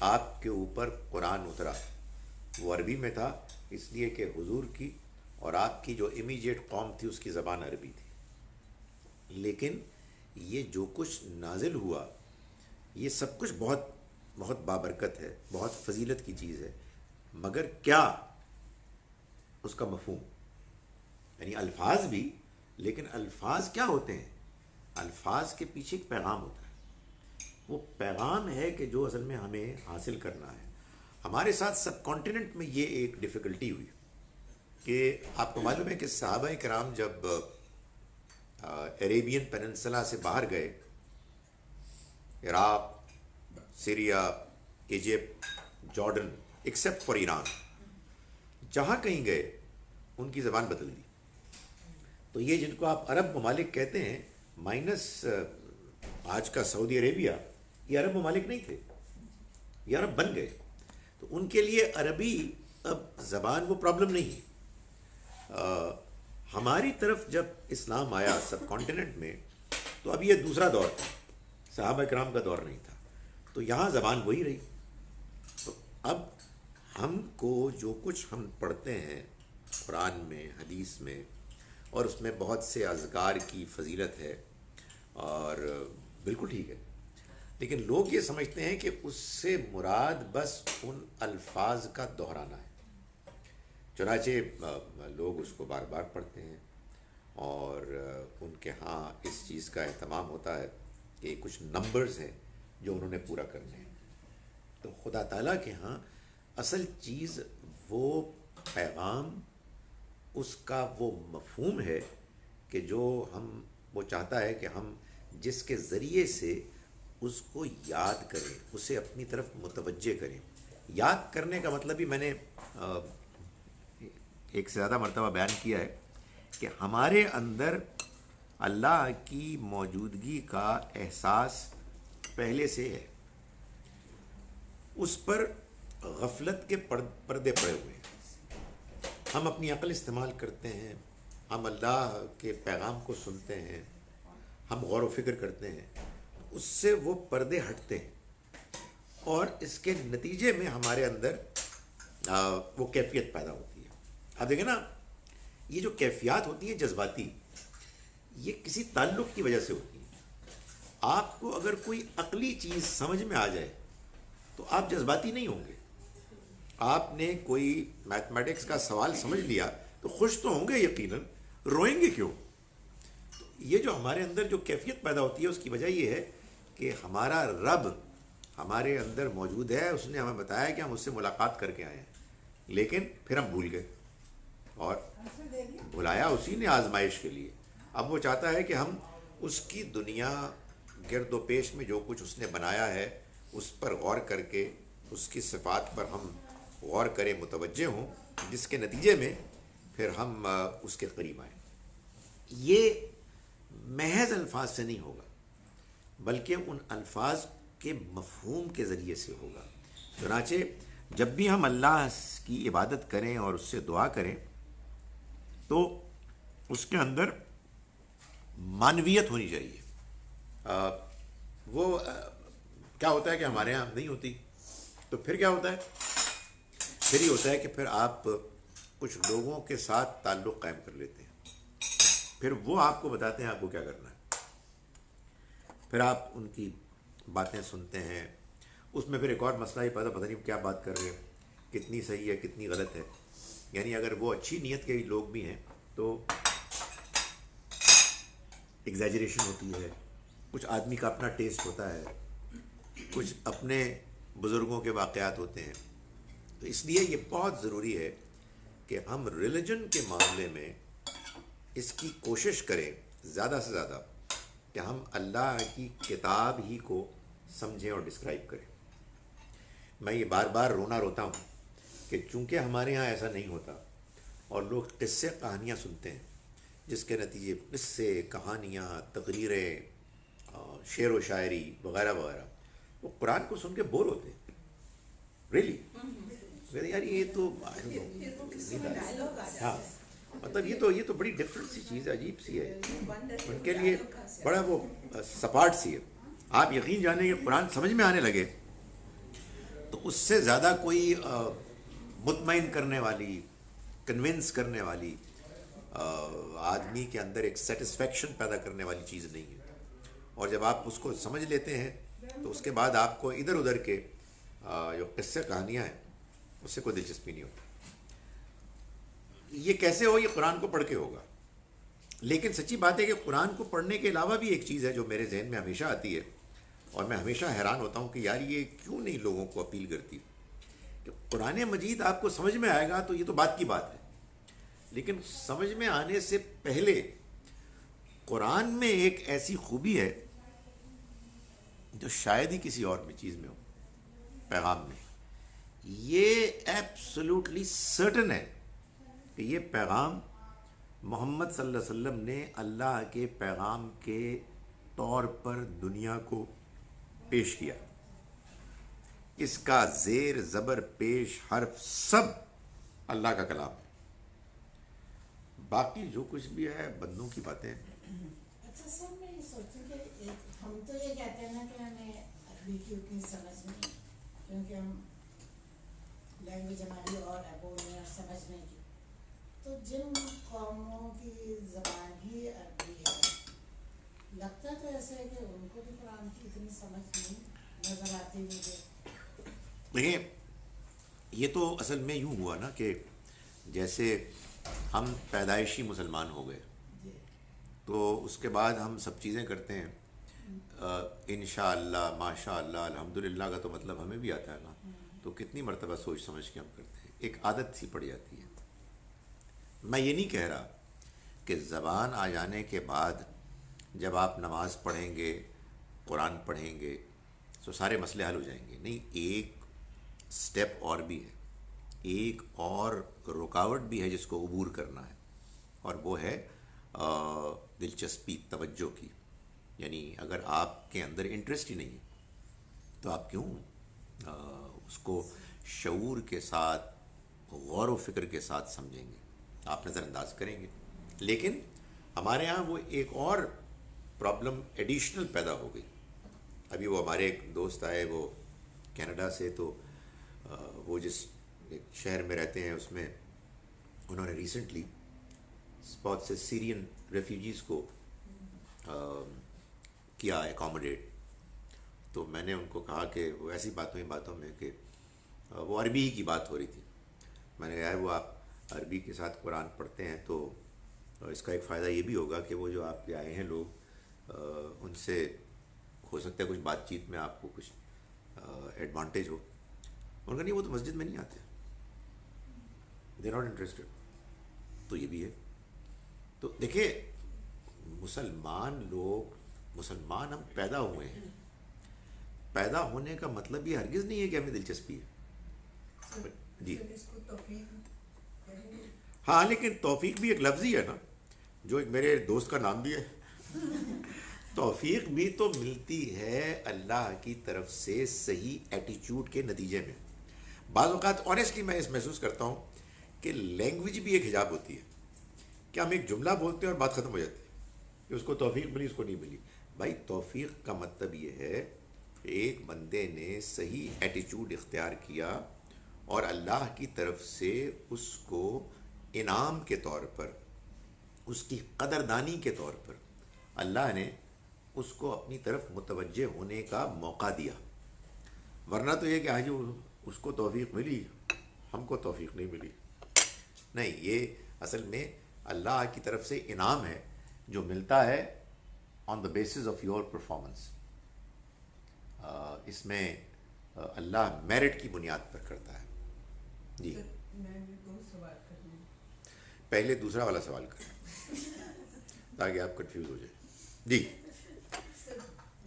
آپ کے اوپر قرآن اترا وہ عربی میں تھا، اس لیے کہ حضور کی اور آپ کی جو امیجیٹ قوم تھی اس کی زبان عربی تھی۔ لیکن یہ جو کچھ نازل ہوا یہ سب کچھ بہت بہت بابرکت ہے، بہت فضیلت کی چیز ہے، مگر کیا اس کا مفہوم، یعنی الفاظ بھی، لیکن الفاظ کیا ہوتے ہیں؟ الفاظ کے پیچھے ایک پیغام ہوتا ہے، وہ پیغام ہے کہ جو اصل میں ہمیں حاصل کرنا ہے۔ ہمارے ساتھ سب کانٹیننٹ میں یہ ایک ڈیفیکلٹی ہوئی کہ آپ کو معلوم ہے کہ صحابہ کرام جب عربین پیننسلا سے باہر گئے، Iraq, Syria, Egypt, Jordan, except for Iran, جہاں کہیں گئے ان کی زبان بدل دی۔ تو یہ جن کو آپ عرب ممالک کہتے ہیں، مائنس آج کا سعودی عربیہ، یہ عرب ممالک نہیں تھے، یہ عرب بن گئے، تو ان کے لیے عربی اب زبان وہ پرابلم نہیں ہے۔ ہماری طرف جب اسلام آیا سب کانٹیننٹ میں تو اب یہ دوسرا دور تھا، صحابہ کرام کا دور نہیں تھا، تو یہاں زبان وہی رہی۔ تو اب ہم کو جو کچھ ہم پڑھتے ہیں قرآن میں، حدیث میں، اور اس میں بہت سے اذکار کی فضیلت ہے اور بالکل ٹھیک ہے، لیکن لوگ یہ سمجھتے ہیں کہ اس سے مراد بس ان الفاظ کا دہرانا ہے۔ چنانچہ لوگ اس کو بار بار پڑھتے ہیں اور ان کے ہاں اس چیز کا اہتمام ہوتا ہے کہ کچھ نمبرز ہیں جو انہوں نے پورا کرنے ہیں. تو خدا تعالیٰ کے ہاں اصل چیز وہ پیغام، اس کا وہ مفہوم ہے کہ جو وہ چاہتا ہے کہ ہم جس کے ذریعے سے اس کو یاد کریں، اسے اپنی طرف متوجہ کریں. یاد کرنے کا مطلب ہی میں نے ایک سے زیادہ مرتبہ بیان کیا ہے کہ ہمارے اندر اللہ کی موجودگی کا احساس پہلے سے ہے، اس پر غفلت کے پردے پڑے ہوئے ہیں. ہم اپنی عقل استعمال کرتے ہیں، ہم اللہ کے پیغام کو سنتے ہیں، ہم غور و فکر کرتے ہیں، اس سے وہ پردے ہٹتے ہیں اور اس کے نتیجے میں ہمارے اندر وہ کیفیت پیدا ہوتی ہے. اب دیکھیں نا، یہ جو کیفیات ہوتی ہیں جذباتی، یہ کسی تعلق کی وجہ سے ہوتی ہیں. آپ کو اگر کوئی عقلی چیز سمجھ میں آ جائے تو آپ جذباتی نہیں ہوں گے. آپ نے کوئی میتھمیٹکس کا سوال سمجھ لیا تو خوش تو ہوں گے یقیناً، روئیں گے کیوں؟ تو یہ جو ہمارے اندر جو کیفیت پیدا ہوتی ہے اس کی وجہ یہ ہے کہ ہمارا رب ہمارے اندر موجود ہے. اس نے ہمیں بتایا کہ ہم اس سے ملاقات کر کے آئے ہیں، لیکن پھر ہم بھول گئے، اور بھلایا اسی نے آزمائش کے لیے. اب وہ چاہتا ہے کہ ہم اس کی دنیا گرد و پیش میں جو کچھ اس نے بنایا ہے اس پر غور کر کے اس کی صفات پر ہم غور کریں، متوجہ ہوں، جس کے نتیجے میں پھر ہم اس کے قریب آئیں. یہ محض الفاظ سے نہیں ہوگا، بلکہ ان الفاظ کے مفہوم کے ذریعے سے ہوگا. چنانچہ جب بھی ہم اللہ کی عبادت کریں اور اس سے دعا کریں تو اس کے اندر معنویت ہونی چاہیے. وہ کیا ہوتا ہے کہ ہمارے یہاں نہیں ہوتی، تو پھر کیا ہوتا ہے؟ پھر یہ ہوتا ہے کہ پھر آپ کچھ لوگوں کے ساتھ تعلق قائم کر لیتے ہیں، پھر وہ آپ کو بتاتے ہیں آپ کو کیا کرنا ہے، پھر آپ ان کی باتیں سنتے ہیں. اس میں پھر ایک اور مسئلہ ہی پتہ نہیں کیا بات کر رہے ہیں، کتنی صحیح ہے کتنی غلط ہے. یعنی اگر وہ اچھی نیت کے لوگ بھی ہیں تو ایگزیجریشن ہوتی ہے. کچھ آدمی کا اپنا ٹیسٹ ہوتا ہے، کچھ اپنے بزرگوں کے واقعات ہوتے ہیں. تو اس لیے یہ بہت ضروری ہے کہ ہم ریلیجن کے معاملے میں اس کی کوشش کریں زیادہ سے زیادہ کہ ہم اللہ کی کتاب ہی کو سمجھیں اور ڈسکرائب کریں. میں یہ بار بار روتا ہوں کہ چونکہ ہمارے ہاں ایسا نہیں ہوتا اور لوگ قصے کہانیاں سنتے ہیں، جس کے نتیجے قصے کہانیاں تقریریں شعر و شاعری وغیرہ وغیرہ، وہ قرآن کو سن کے بور ہوتے ہیں. ریلی یار یہ تو ہاں مطلب یہ تو بڑی ڈفرینٹ سی چیز ہے، عجیب سی ہے ان کے لیے، بڑا وہ سپاٹ سی ہے. آپ یقین جانیں کہ قرآن سمجھ میں آنے لگے تو اس سے زیادہ کوئی مطمئن کرنے والی، کنونس کرنے والی، آدمی کے اندر ایک سیٹسفیکشن پیدا کرنے والی چیز نہیں ہے. اور جب آپ اس کو سمجھ لیتے ہیں تو اس کے بعد آپ کو ادھر ادھر کے جو قصے کہانیاں ہیں اس سے کوئی دلچسپی نہیں ہوتی. یہ کیسے ہو؟ یہ قرآن کو پڑھ کے ہوگا. لیکن سچی بات ہے کہ قرآن کو پڑھنے کے علاوہ بھی ایک چیز ہے جو میرے ذہن میں ہمیشہ آتی ہے اور میں ہمیشہ حیران ہوتا ہوں کہ یار یہ کیوں نہیں لوگوں کو اپیل کرتی. کہ قرآن مجید آپ کو سمجھ میں آئے گا تو یہ تو بات کی بات ہے، لیکن سمجھ میں آنے سے پہلے قرآن میں ایک ایسی خوبی ہے جو شاید ہی کسی اور میں چیز میں ہو، پیغام میں. یہ ایبسولوٹلی سرٹن ہے کہ یہ پیغام محمد صلی اللہ علیہ وسلم نے اللہ کے پیغام کے طور پر دنیا کو پیش کیا. اس کا زیر زبر پیش حرف سب اللہ کا کلام ہے. باقی جو کچھ بھی ہے بندوں کی باتیں. اچھا سر، میں یہ سوچوں کہ ہم تو یہ کہتے ہیں نا کہ ہمیں عربی کی اتنی سمجھ نہیں، کیونکہ ہم لینگویج ہماری اور بولنے اور سمجھنے کی، تو جن قوموں کی زبان ہی عربی ہے لگتا تو ایسا ہے کہ ان کو بھی قرآن کی اتنی سمجھ نہیں نظر آتی مجھے. دیکھیں یہ تو اصل میں یوں ہوا نا کہ جیسے ہم پیدائشی مسلمان ہو گئے جی تو اس کے بعد ہم سب چیزیں کرتے ہیں انشاءاللہ ماشاء اللہ الحمدللہ کا تو مطلب ہمیں بھی آتا ہے نا، تو کتنی مرتبہ سوچ سمجھ کے ہم کرتے ہیں، ایک عادت سی پڑ جاتی ہے۔ میں یہ نہیں کہہ رہا کہ زبان آ جانے کے بعد جب آپ نماز پڑھیں گے قرآن پڑھیں گے تو سارے مسئلے حل ہو جائیں گے، نہیں، ایک سٹیپ اور بھی ہے، ایک اور رکاوٹ بھی ہے جس کو عبور کرنا ہے، اور وہ ہے دلچسپی، توجہ کی۔ یعنی اگر آپ کے اندر انٹرسٹ ہی نہیں ہے تو آپ کیوں اس کو شعور کے ساتھ، غور و فکر کے ساتھ سمجھیں گے، آپ نظر انداز کریں گے۔ لیکن ہمارے ہاں وہ ایک اور پرابلم ایڈیشنل پیدا ہو گئی۔ ابھی وہ ہمارے ایک دوست آئے وہ کینیڈا سے، تو وہ جس ایک شہر میں رہتے ہیں اس میں انہوں نے ریسنٹلی بہت سے سیرین ریفیوجیز کو کیا اکاموڈیٹ، تو میں نے ان کو کہا کہ وہ ایسی باتوں میں کہ وہ عربی کی بات ہو رہی تھی، میں نے کہا وہ آپ عربی کے ساتھ قرآن پڑھتے ہیں تو اس کا ایک فائدہ یہ بھی ہوگا کہ وہ جو آپ کے آئے ہیں لوگ ان سے ہو سکتا ہے کچھ بات چیت میں آپ کو کچھ ایڈوانٹیج ہو۔ ان کا نہیں، وہ تو مسجد میں نہیں آتے، دے ناٹ انٹرسٹڈ، تو یہ بھی ہے۔ تو دیکھیں مسلمان ہم پیدا ہوئے ہیں، پیدا ہونے کا مطلب یہ ہرگز نہیں ہے کہ ہمیں دلچسپی ہے جی سر اس کو توفیق کہیں گے؟ ہاں، لیکن توفیق بھی ایک لفظ ہی ہے نا، جو ایک میرے دوست کا نام بھی ہے توفیق بھی تو ملتی ہے اللہ کی طرف سے صحیح ایٹیچیوڈ کے نتیجے میں۔ بعض اوقات آنیسٹلی میں اس محسوس کرتا ہوں کہ لینگویج بھی ایک حجاب ہوتی ہے، کہ ہم ایک جملہ بولتے ہیں اور بات ختم ہو جاتی ہے کہ اس کو توفیق ملی، اس کو نہیں ملی۔ بھائی توفیق کا مطلب یہ ہے ایک بندے نے صحیح ایٹیچیوڈ اختیار کیا اور اللہ کی طرف سے اس کو انعام کے طور پر، اس کی قدردانی کے طور پر اللہ نے اس کو اپنی طرف متوجہ ہونے کا موقع دیا۔ ورنہ تو یہ کہ آج اس کو توفیق ملی، ہم کو توفیق نہیں ملی، نہیں، یہ اصل میں اللہ کی طرف سے انعام ہے جو ملتا ہے on the basis of your performance. اس میں اللہ میرٹ کی بنیاد پر کرتا ہے جی۔ سر میں بھی دو سوال کروں گی۔ پہلے دوسرا والا سوال کریں تاکہ آپ کنفیوز ہو جائیں جی۔ سر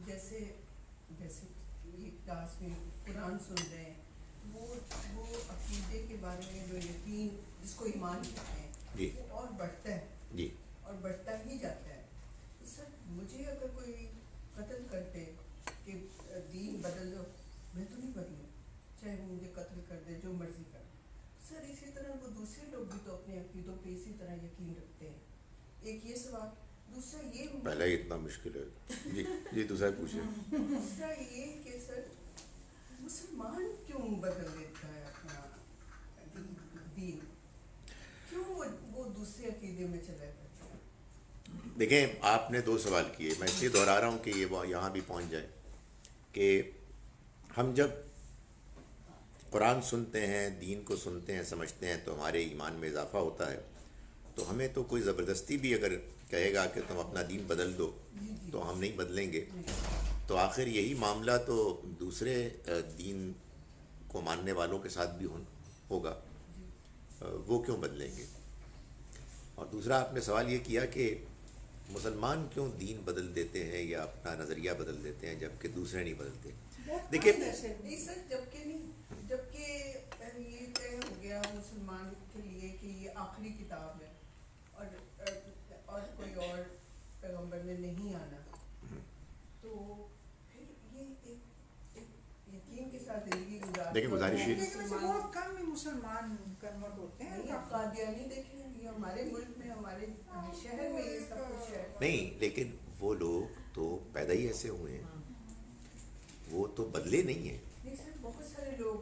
جیسے یہ کلاس میں قرآن سن رہے ہیں، وہ عقیدے کے بارے میں جو یقین جس کو ایمان کہتے ہیں جی وہ اور بڑھتا ہے جی اور بڑھتا ہی جاتا ہے۔ تو سر مجھے اگر کوئی قتل کرتے کہ دین بدل دو، میں تو نہیں بدلوں، چاہے وہ مجھے قتل کر دے، جو مرضی کر۔ سر اسی طرح وہ دوسرے لوگ بھی تو اپنے عقیدوں پہ اسی طرح یقین رکھتے ہیں۔ ایک یہ سوال، دوسرا یہ پہلا ہی اتنا مشکل ہے جی جی دوسرا پوچھیں۔ دوسرا یہ کہ سر مسلمان کیوں بدل دیتا ہے اپنا دین، کیوں وہ دوسرے عقیدے میں چلا جاتا ہے؟ دیکھیں آپ نے دو سوال کیے، میں اس لیے دہرا رہا ہوں کہ یہ یہاں بھی پہنچ جائے کہ ہم جب قرآن سنتے ہیں، دین کو سنتے ہیں، سمجھتے ہیں تو ہمارے ایمان میں اضافہ ہوتا ہے، تو ہمیں تو کوئی زبردستی بھی اگر کہے گا کہ تم اپنا دین بدل دو تو ہم نہیں بدلیں گے۔ تو آخر یہی معاملہ تو دوسرے دین کو ماننے والوں کے ساتھ بھی ہوگا، وہ کیوں بدلیں گے؟ اور دوسرا آپ نے سوال یہ کیا کہ مسلمان کیوں دین بدل دیتے ہیں یا اپنا نظریہ بدل دیتے ہیں جبکہ دوسرے نہیں بدلتے؟ دیکھیں نہیں سر، جبکہ یہ طے ہو گیا مسلمان کے لیے کہ یہ آخری کتاب ہے اور کوئی اور پیغمبر نے نہیں آنا، تو پھر یہ ایک یقین کے ساتھ زندگی گزار۔ دیکھیں گزارش یہ بہت کم ہی مسلمان کنورٹ ہوتے ہیں۔ قادیانی دیکھیں، یہ ہمارے ملک میں، ہمارے شہر میں یہ سب کچھ ہے۔ نہیں، لیکن وہ لوگ تو پیدا ہی ایسے ہوئے ہیں، وہ تو بدلے نہیں ہیں۔ نہیں سر، بہت سارے لوگ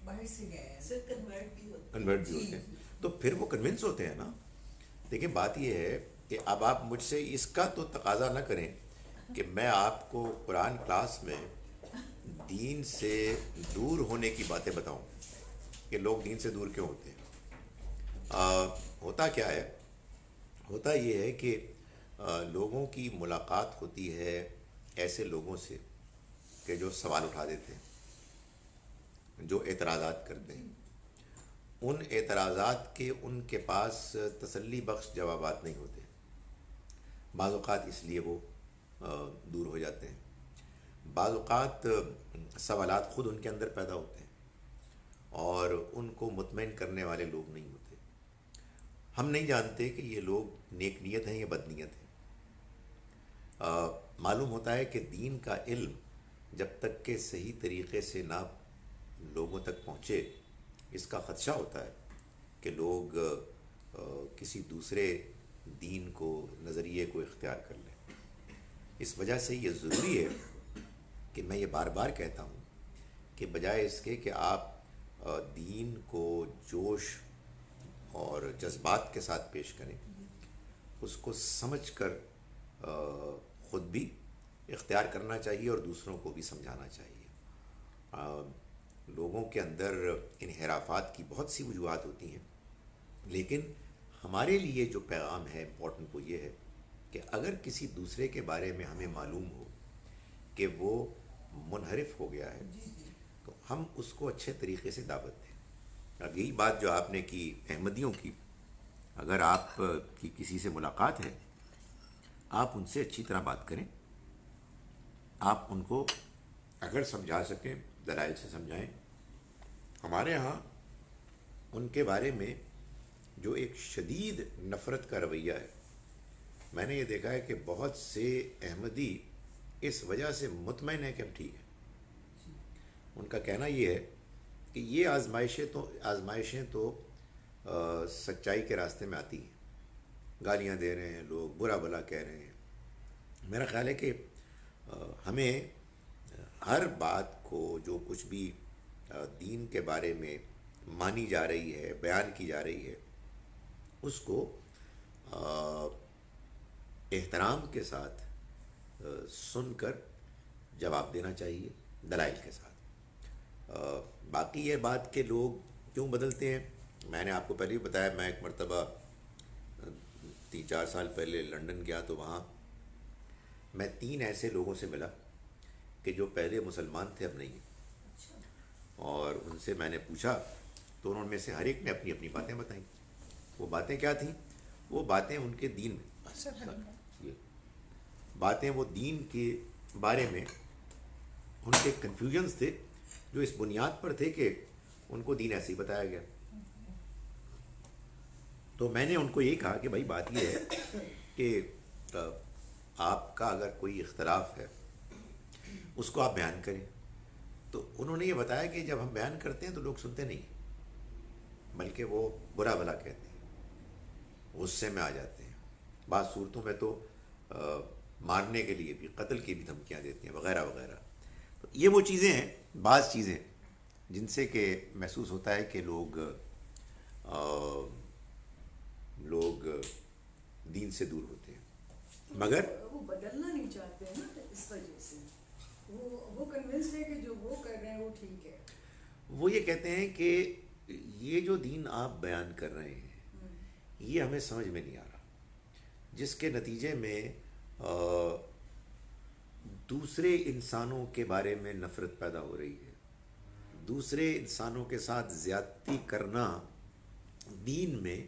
باہر سے گئے ہیں، سر کنورٹ بھی ہوتے کنورٹ بھی ہوتے ہیں تو پھر وہ کنونس ہوتے ہیں نا۔ دیکھیں بات یہ ہے کہ اب آپ مجھ سے اس کا تو تقاضا نہ کریں کہ میں آپ کو قرآن کلاس میں دین سے دور ہونے کی باتیں بتاؤں کہ لوگ دین سے دور کیوں ہوتے ہیں۔ ہوتا کیا ہے؟ ہوتا یہ ہے کہ لوگوں کی ملاقات ہوتی ہے ایسے لوگوں سے کہ جو سوال اٹھا دیتے ہیں، جو اعتراضات کرتے ہیں. ان اعتراضات کے ان کے پاس تسلی بخش جوابات نہیں ہوتے. بعض اوقات اس لیے وہ دور ہو جاتے ہیں. بعض اوقات سوالات خود ان کے اندر پیدا ہوتے ہیں اور ان کو مطمئن کرنے والے لوگ نہیں ہوتے. ہم نہیں جانتے کہ یہ لوگ نیک نیت ہیں یا بد نیت ہیں. معلوم ہوتا ہے کہ دین کا علم جب تک کہ صحیح طریقے سے نہ لوگوں تک پہنچے، اس کا خدشہ ہوتا ہے کہ لوگ کسی دوسرے دین کو، نظریے کو اختیار کر لیں. اس وجہ سے یہ ضروری ہے کہ میں یہ بار بار کہتا ہوں کہ بجائے اس کے کہ آپ دین کو جوش اور جذبات کے ساتھ پیش کریں، اس کو سمجھ کر خود بھی اختیار کرنا چاہیے اور دوسروں کو بھی سمجھانا چاہیے. لوگوں کے اندر انحرافات کی بہت سی وجوہات ہوتی ہیں، لیکن ہمارے لیے جو پیغام ہے امپورٹنٹ وہ یہ ہے کہ اگر کسی دوسرے کے بارے میں ہمیں معلوم ہو کہ وہ منحرف ہو گیا ہے تو ہم اس کو اچھے طریقے سے دعوت دیں. اب یہی بات جو آپ نے کی احمدیوں کی، اگر آپ کی کسی سے ملاقات ہے، آپ ان سے اچھی طرح بات کریں. آپ ان کو اگر سمجھا سکیں دلائل سے سمجھائیں. ہمارے ہاں ان کے بارے میں جو ایک شدید نفرت کا رویہ ہے، میں نے یہ دیکھا ہے کہ بہت سے احمدی اس وجہ سے مطمئن ہے کہ ہم ٹھیک ہیں. ان کا کہنا یہ ہے کہ یہ آزمائشیں تو سچائی کے راستے میں آتی ہیں. گالیاں دے رہے ہیں لوگ، برا بھلا کہہ رہے ہیں. میرا خیال ہے کہ ہمیں ہر بات کو، جو کچھ بھی دین کے بارے میں مانی جا رہی ہے، بیان کی جا رہی ہے، اس کو احترام کے ساتھ سن کر جواب دینا چاہیے دلائل کے ساتھ. باقی یہ بات کہ لوگ کیوں بدلتے ہیں، میں نے آپ کو پہلے ہی بتایا. میں ایک مرتبہ 3-4 سال پہلے لنڈن گیا تو وہاں میں 3 ایسے لوگوں سے ملا کہ جو پہلے مسلمان تھے اب نہیں ہیں. اور ان سے میں نے پوچھا تو انہوں میں سے ہر ایک نے اپنی اپنی باتیں بتائیں. وہ باتیں کیا تھیں؟ وہ باتیں ان کے دین باتیں وہ دین کے بارے میں ان کے کنفیوژنس تھے جو اس بنیاد پر تھے کہ ان کو دین ایسے ہی بتایا گیا. تو میں نے ان کو یہ کہا کہ بھائی بات یہ ہے کہ آپ کا اگر کوئی اختلاف ہے اس کو آپ بیان کریں. تو انہوں نے یہ بتایا کہ جب ہم بیان کرتے ہیں تو لوگ سنتے نہیں، بلکہ وہ برا بھلا کہتے ہیں، غصے میں آ جاتے ہیں. بعض صورتوں میں تو مارنے کے لیے بھی، قتل کی بھی دھمکیاں دیتے ہیں وغیرہ وغیرہ. تو یہ وہ چیزیں ہیں، بعض چیزیں جن سے کہ محسوس ہوتا ہے کہ لوگ دین سے دور ہوتے ہیں. مگر وہ بدلنا نہیں چاہتے ہیں نا، اس وجہ سے وہ کنونس ہے کہ جو وہ کر رہے ہیں وہ ٹھیک ہے. وہ یہ کہتے ہیں کہ یہ جو دین آپ بیان کر رہے ہیں یہ ہمیں سمجھ میں نہیں آ رہا، جس کے نتیجے میں دوسرے انسانوں کے بارے میں نفرت پیدا ہو رہی ہے، دوسرے انسانوں کے ساتھ زیادتی کرنا دین میں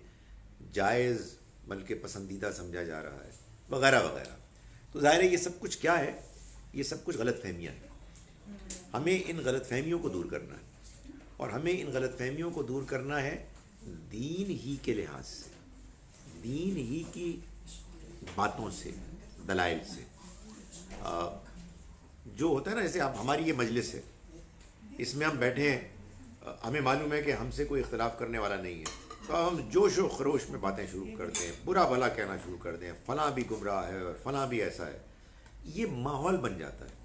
جائز بلکہ پسندیدہ سمجھا جا رہا ہے وغیرہ وغیرہ. تو ظاہر ہے یہ سب کچھ کیا ہے؟ یہ سب کچھ غلط فہمیاں ہیں. ہمیں ان غلط فہمیوں کو دور کرنا ہے، اور ہمیں ان غلط فہمیوں کو دور کرنا ہے دین ہی کے لحاظ سے، دین ہی کی باتوں سے، دلائل سے. جو ہوتا ہے نا، جیسے اب ہماری یہ مجلس ہے، اس میں ہم بیٹھے ہیں، ہمیں معلوم ہے کہ ہم سے کوئی اختلاف کرنے والا نہیں ہے، تو ہم جوش و خروش میں باتیں شروع کرتے ہیں، برا بھلا کہنا شروع کر دیں، فلاں بھی گمراہ ہے اور فلاں بھی ایسا ہے. یہ ماحول بن جاتا ہے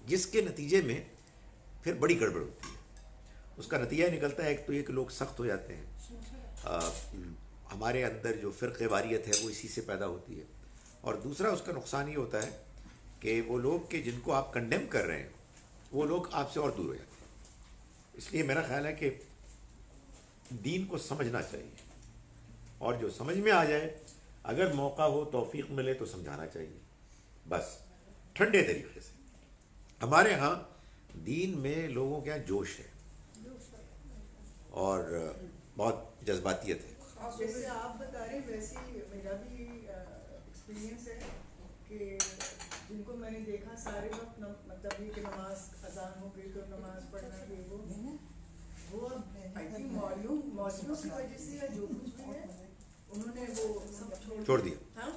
جس کے نتیجے میں پھر بڑی گڑبڑ ہوتی ہے. اس کا نتیجہ نکلتا ہے ایک تو یہ کہ لوگ سخت ہو جاتے ہیں، ہمارے اندر جو فرقہ واریت ہے وہ اسی سے پیدا ہوتی ہے. اور دوسرا اس کا نقصان یہ ہوتا ہے کہ وہ لوگ کہ جن کو آپ کنڈیم کر رہے ہیں وہ لوگ آپ سے اور دور ہو جاتے ہیں. اس لیے میرا خیال ہے کہ دین کو سمجھنا چاہیے، اور جو سمجھ میں آ جائے اگر موقع ہو توفیق ملے تو سمجھانا چاہیے، بس ٹھنڈے طریقے سے۔ ہمارے ہاں دین میں لوگوں کے یہاں جوش ہے اور بہت جذباتیت ہے۔ جیسے آپ بتا رہے ویسے ہی میرا بھی ایکسپیرینس ہے کہ جن کو میں نے دیکھا سارے وقت مطلب یہ کہ نماز اذان ہو گئی تو نماز پڑھنا یہ وہ آئی تھنک موسیوں کی وجہ سے یا جو کچھ بھی ہے انہوں نے وہ سب چھوڑ دیا۔ ہاں،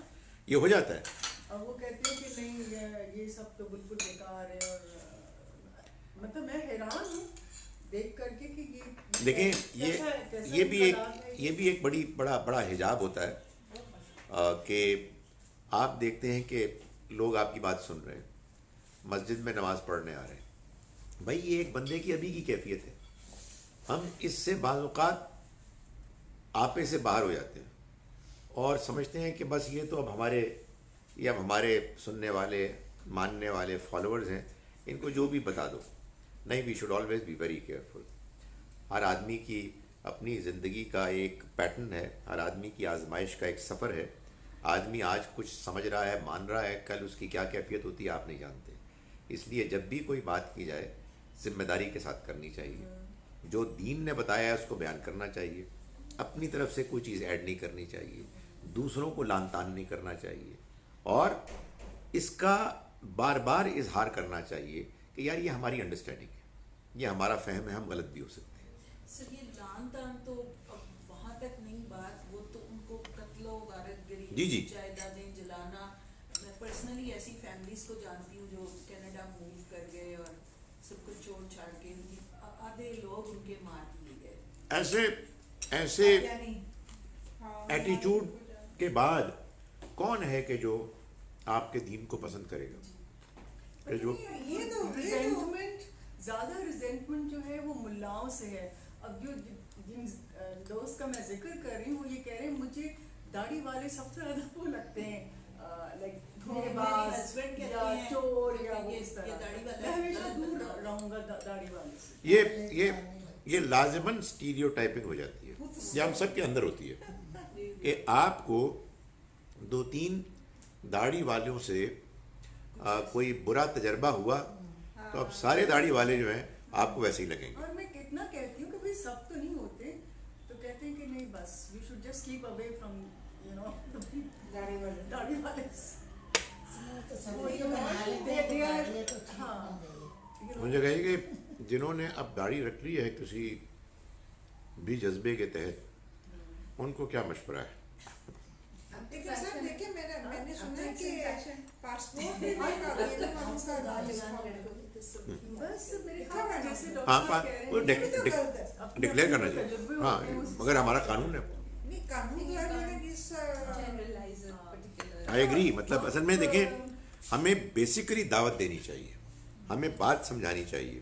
یہ ہو جاتا ہے۔ اب وہ کہتے ہیں کہ نہیں یہ سب تو بالکل بیکار ہے، اور مطلب میں حیران ہوں دیکھ کر کے کہ یہ دیکھیں کیسا یہ بھی ایک بڑا حجاب ہوتا ہے کہ آپ دیکھتے ہیں کہ لوگ آپ کی بات سن رہے ہیں، مسجد میں نماز پڑھنے آ رہے ہیں، بھائی یہ ایک بندے کی ابھی کی کیفیت ہے۔ ہم اس سے بعض اوقات آپے سے باہر ہو جاتے ہیں اور سمجھتے ہیں کہ بس یہ تو اب ہمارے سننے والے ماننے والے فالوورز ہیں، ان کو جو بھی بتا دو۔ نہیں، we should always be very careful. ہر آدمی کی اپنی زندگی کا ایک پیٹرن ہے، ہر آدمی کی آزمائش کا ایک سفر ہے۔ آدمی آج کچھ سمجھ رہا ہے، مان رہا ہے، کل اس کی کیا کیفیت ہوتی ہے آپ نہیں جانتے۔ اس لیے جب بھی کوئی بات کی جائے ذمہ داری کے ساتھ کرنی چاہیے، جو دین نے بتایا ہے اس کو بیان کرنا چاہیے، اپنی طرف سے کوئی چیز ایڈ نہیں کرنی چاہیے، دوسروں کو لان تان نہیں کرنا چاہیے، اور اس کا بار بار اظہار کرنا چاہیے کہ یار یہ ہماری انڈرسٹینڈنگ ہے، یہ ہمارا فہم ہے، ہم غلط بھی ہو سکتے ہیں۔ سر یہ لان تان تو اب وہاں تک نہیں بات، وہ تو ان کو قتل و غارت گری، جی جائیدادیں جلانا۔ میں پرسنلی ایسی فیملیز کو جانتی ہوں جو کینیڈا موو کر گئے اور سب کچھ چھوڑ چھاڑ کے آدھے لوگ ان کے مار دیے گئے۔ ایسے ایٹیچیوڈ کے بعد کون ہے کہ جو آپ کے دین کو پسند کرے گا؟ یہ تو ریزینٹمنٹ، زیادہ ریزینٹمنٹ جو ہے وہ ملاؤں سے ہے۔ اب جو جن دوست کا میں ذکر کر رہی ہوں وہ یہ کہہ رہے ہیں مجھے داڑھی والے سب سے زیادہ وہ لگتے ہیں لائک دھوکے باز یا چور یا اس طرح۔ میں ہمیشہ دور رہوں گا داڑھی والے سے۔ یہ لازماً اسٹیریو ٹائپنگ ہو جاتی ہے، یہ ہم سب کے اندر ہوتی ہے کہ آپ کو دو تین داڑھی والوں سے کوئی برا تجربہ ہوا تو اب سارے داڑھی والے جو ہیں آپ کو ویسے ہی لگیں گے۔ اور میں کتنا کہتی ہوں کہ بھائی سب تو نہیں ہوتے، تو کہتے ہیں کہ نہیں بس you should just keep away from you know داڑھی والے۔ مجھے کہیے کہ جنہوں نے اب داڑھی رکھ لی ہے کسی بھی جذبے کے تحت، ان کو کیا مشورہ ہے؟ دیکھیں میں نے سنا ہے کہ پاسپورٹ ہاں ڈکلیئر کرنا چاہیے، ہاں مگر ہمارا قانون ہے۔ آئی ایگری، مطلب اصل میں دیکھیں ہمیں بیسیکلی دعوت دینی چاہیے، ہمیں بات سمجھانی چاہیے۔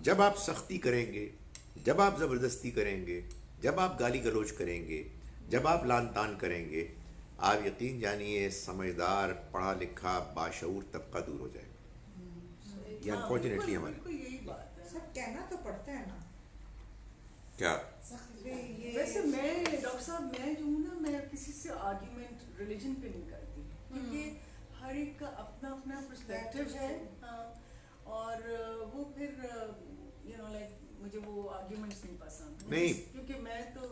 جب آپ سختی کریں گے، جب آپ زبردستی کریں گے، جب آپ گالی گلوچ کریں گے، جب آپ لان تان کریں گے، آپ یقین جانیے سمجھدار پڑھا لکھا باشعور طبقہ دور ہو جائے گا۔ یہ انفارچونیٹلی ہمارے سب کہنا تو پڑتا ہے نا۔ کیا ویسے میں ڈاکٹر صاحب میں جو ہوں نا، میں کسی سے آرگیومنٹ ریلیجن پہ نہیں کرتی، کیونکہ ہر ایک کا اپنا اپنا پرسپیکٹو ہے، اور وہ پھر یو نو لائک مجھے وہ آرگیومنٹس نہیں پسند، نہیں، کیونکہ میں تو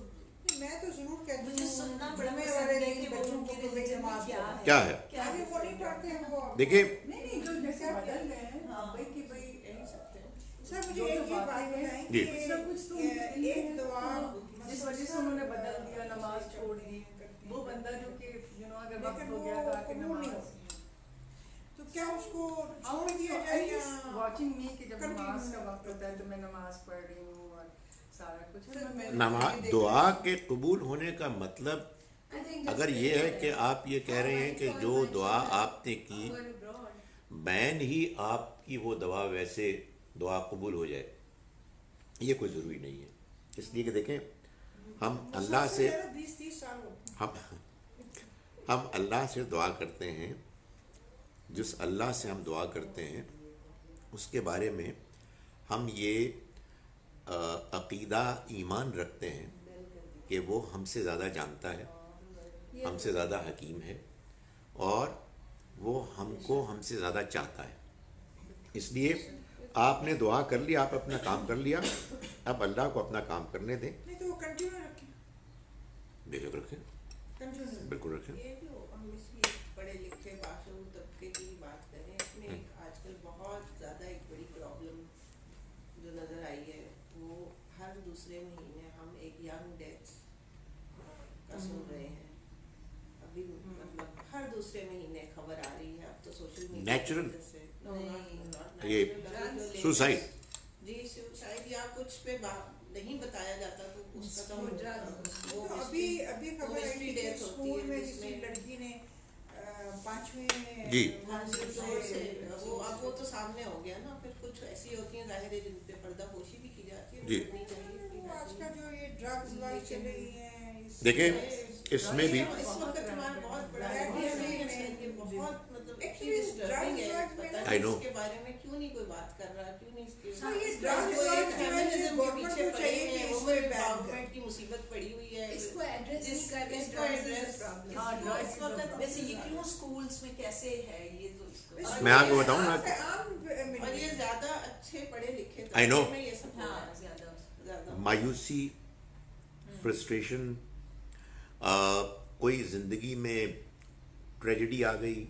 ضرور کہتی مجھے ہوں سننا بڑا پسند ہے کہ وہ ان کے ریلیجن میں کیا ہے۔ آگے وہ نہیں پڑھتے ہیں وہ۔ دیکھیں نہیں جو جیسے بدل گئے ہیں بھائی کہ بھائی نہیں سکتے سر مجھے ایک یہ بات بتائیں جی۔ کہ ایک دعا جس وجہ سے انہوں نے بدل دیا، نماز چھوڑ دی، وہ بندہ جو کہ یو نو اگر وقت ہو گیا تھا کہ نماز، تو کیا اس کو چھوڑ دیا جائے یا واچنگ می کہ جب نماز کا وقت ہوتا ہے تو میں نماز پڑھ رہی ہوں اور سارا کچھ۔ نماز دعا کے قبول ہونے کا مطلب اگر یہ ہے کہ آپ یہ کہہ رہے ہیں کہ جو دعا آپ نے کی بین ہی آپ کی وہ دعا ویسے دعا قبول ہو جائے، یہ کوئی ضروری نہیں ہے۔ اس لیے کہ دیکھیں ہم اللہ سے 20-30 سال ہو ہم اللہ سے دعا کرتے ہیں، جس اللہ سے ہم دعا کرتے ہیں اس کے بارے میں ہم یہ عقیدہ ایمان رکھتے ہیں کہ وہ ہم سے زیادہ جانتا ہے، ہم سے زیادہ حکیم ہے، اور وہ ہم کو ہم سے زیادہ چاہتا ہے. اس لیے آپ نے دعا کر لی، آپ اپنا کام کر لیا، اب اللہ کو اپنا کام کرنے دیں. نہیں تو وہ کنٹینیو رکھیں، بے شک رکھیں، کنٹینیو بالکل رکھیں. یہ جو ہم اس لیے پڑھے لکھے باشعور طبقے کی بات کریں، اس میں ایک آج کل بہت زیادہ ایک بڑی پرابلم جو نظر آئی ہے، وہ ہر دوسرے مہینے ہم ایک ینگ ڈیتھ کا سن رہے ہیں. ابھی مطلب ہر دوسرے مہینے خبر آ رہی ہے. اب تو سوشل میڈیا نیچرل نہیں، یہ سوسائڈ، جی سوسائڈ یا کچھ پہ نہیں بتایا جاتا تو اس کا تو ابھی خبر آئی تھی کہ اسکول میں کسی لڑکی نے 5ویں جی وہ اب وہ تو سامنے ہو گیا نا. پھر کچھ ایسی ہوتی ہیں ظاہر ہے جن پہ پردہ پوشی بھی کی جاتی ہے، جی. کرنی چاہیے. آج کا جو یہ ڈرگز لائف چل رہی ہیں، دیکھیں اس میں بھی اس وقت ہمارا بہت بڑا بہت مطلب ڈسٹربنگ ہے. پتہ I نہیں know. اس کے بارے میں کیوں نہیں کوئی بات کر رہا، کیوں نہیں اس کے کی مصیبت پڑی ہوئی ہے. اس کو ایڈریس نہیں اس کو کرتے ویسے یہ کیوں اسکولس میں کیسے ہے یہ تو اس کو میں آپ کو بتاؤں نا، اور یہ زیادہ اچھے پڑھے لکھے I know. میں یہ سب ہاں زیادہ زیادہ مایوسی، فرسٹریشن، کوئی زندگی میں ٹریجڈی آ گئی،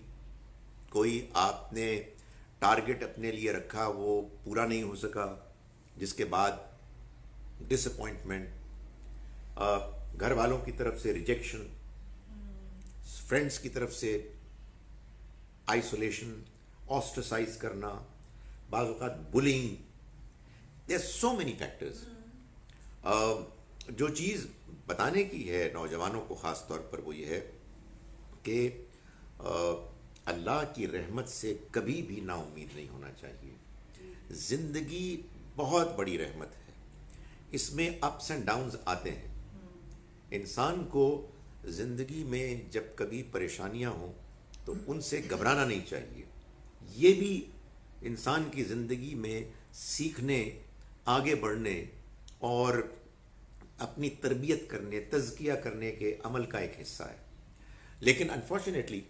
کوئی آپ نے ٹارگٹ اپنے لیے رکھا وہ پورا نہیں ہو سکا، جس کے بعد ڈس اپوائنٹمنٹ، گھر والوں کی طرف سے ریجیکشن، فرینڈس کی طرف سے آئسولیشن، آسٹرسائز کرنا، بعض اوقات بلنگ. دیر سو مینی فیکٹرز. جو چیز بتانے کی ہے نوجوانوں کو خاص طور پر وہ یہ ہے کہ اللہ کی رحمت سے کبھی بھی نا امید نہیں ہونا چاہیے. زندگی بہت بڑی رحمت ہے، اس میں اپس اینڈ ڈاؤنز آتے ہیں. انسان کو زندگی میں جب کبھی پریشانیاں ہوں تو ان سے گھبرانا نہیں چاہیے. یہ بھی انسان کی زندگی میں سیکھنے، آگے بڑھنے اور اپنی تربیت کرنے، تزکیہ کرنے کے عمل کا ایک حصہ ہے. لیکن انفارچونیٹلی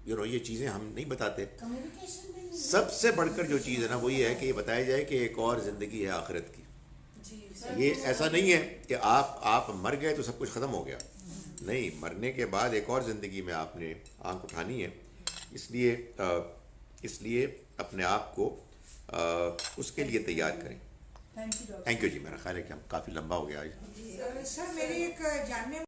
یہ چیزیں ہم نہیں بتاتے. کمیونیکیشن بھی سب سے بڑھ کر جو چیز ہے نا وہ یہ ہے کہ یہ بتایا جائے کہ ایک اور زندگی ہے آخرت کی. یہ ایسا نہیں ہے کہ آپ مر گئے تو سب کچھ ختم ہو گیا. نہیں، مرنے کے بعد ایک اور زندگی میں آپ نے آنکھ اٹھانی ہے. اس لیے اپنے آپ کو اس کے لیے تیار کریں. تھینک یو جی. میرا خیال ہے کہ ہم کافی لمبا ہو گیا آج. سر میری ایک جاننے